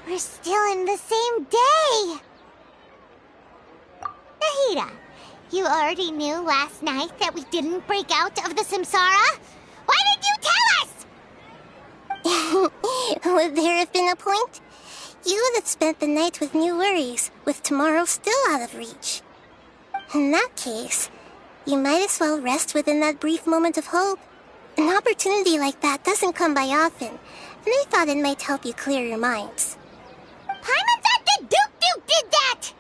We're still in the same day! Nahida, you already knew last night that we didn't break out of the Samsara? Why did you tell us? Would there have been a point? You would have spent the night with new worries, with tomorrow still out of reach. In that case, you might as well rest within that brief moment of hope. An opportunity like that doesn't come by often, and I thought it might help you clear your minds. Paimon's at the Duke did that!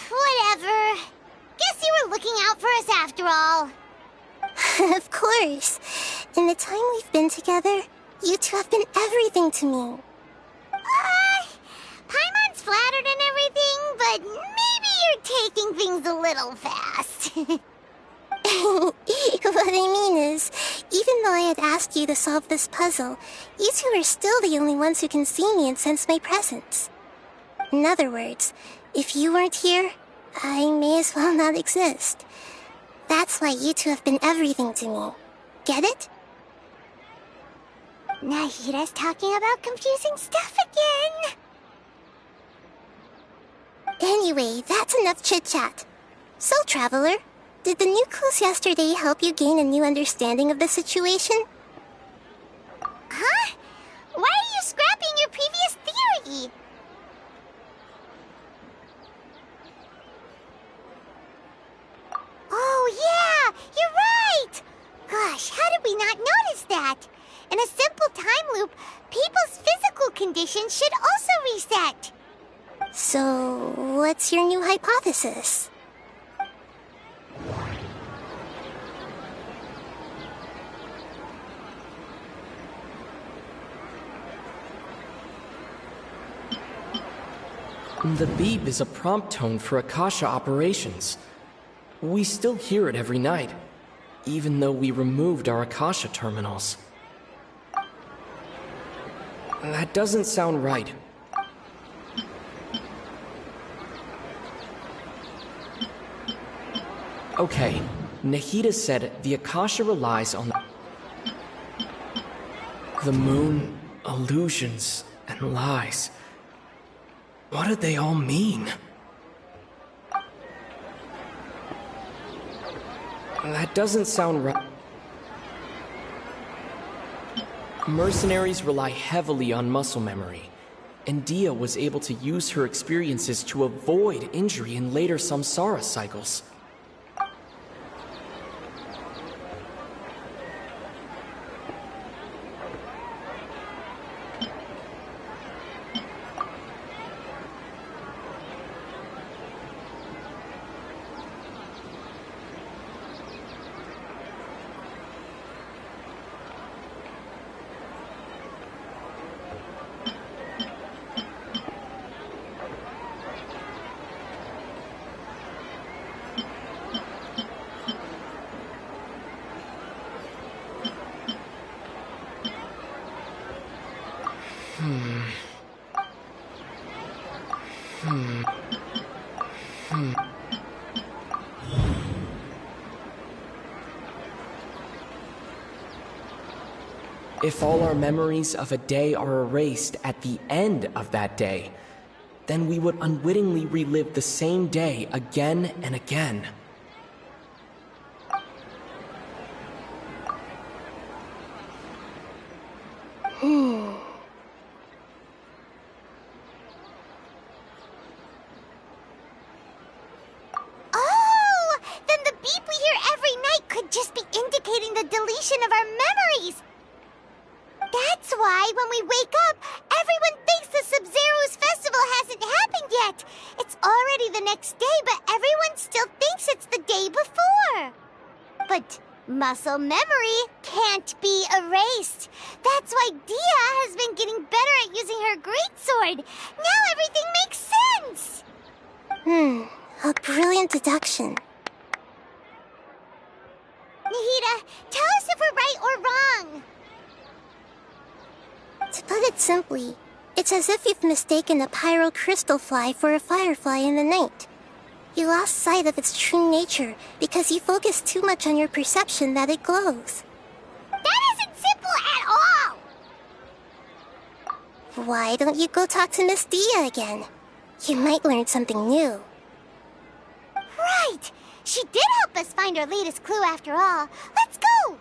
Whatever. Guess you were looking out for us after all. Of course. In the time we've been together, you two have been everything to me. Paimon's flattered and everything, but maybe you're taking things a little fast. What I mean is, even though I had asked you to solve this puzzle, you two are still the only ones who can see me and sense my presence. In other words, if you weren't here, I may as well not exist. That's why you two have been everything to me. Get it? Nahida's talking about confusing stuff again. Anyway, that's enough chit-chat. So, Traveler, did the new clues yesterday help you gain a new understanding of the situation? Huh? Why are you scrapping your previous theory? Oh yeah, you're right! Gosh, how did we not notice that? In a simple time loop, people's physical conditions should also reset. So, what's your new hypothesis? The beep is a prompt tone for Akasha operations. We still hear it every night, even though we removed our Akasha terminals. That doesn't sound right. Okay, Nahida said the Akasha relies on the moon, illusions, and lies. What did they all mean? That doesn't sound right. Mercenaries rely heavily on muscle memory, and Dia was able to use her experiences to avoid injury in later samsara cycles. If all our memories of a day are erased at the end of that day, then we would unwittingly relive the same day again and again. Oh! Then the beep we hear every night could just be indicating the deletion of our memories! That's why when we wake up, everyone thinks the Sub-Zero's festival hasn't happened yet. It's already the next day, but everyone still thinks it's the day before. But muscle memory can't be erased. That's why Dia has been getting better at using her greatsword. Now everything makes sense. A brilliant deduction. Nahida, tell us if we're right or wrong. To put it simply, it's as if you've mistaken a pyro crystal fly for a firefly in the night. You lost sight of its true nature because you focused too much on your perception that it glows. That isn't simple at all! Why don't you go talk to Miss Dia again? You might learn something new. Right! She did help us find our latest clue after all. Let's go!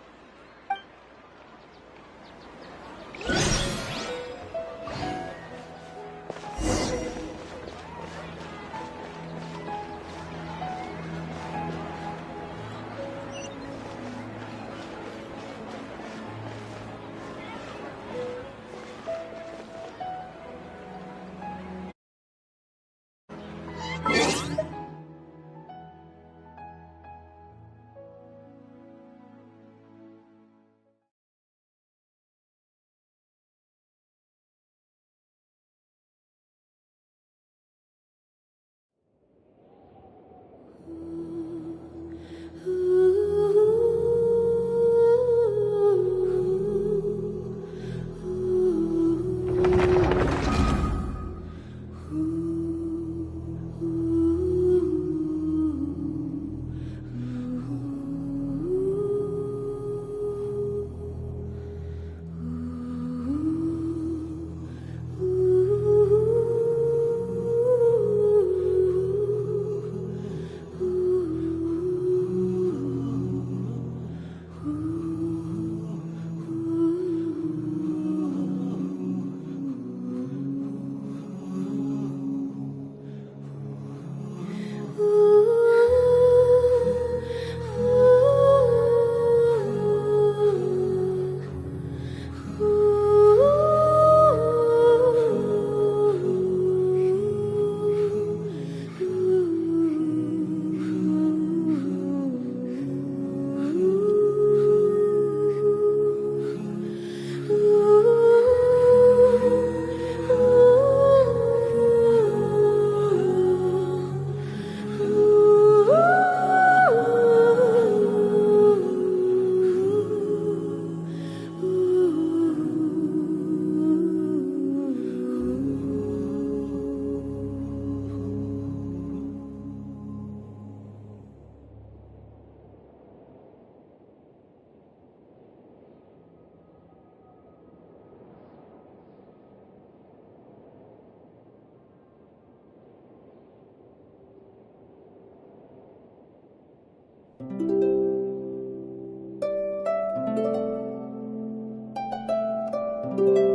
you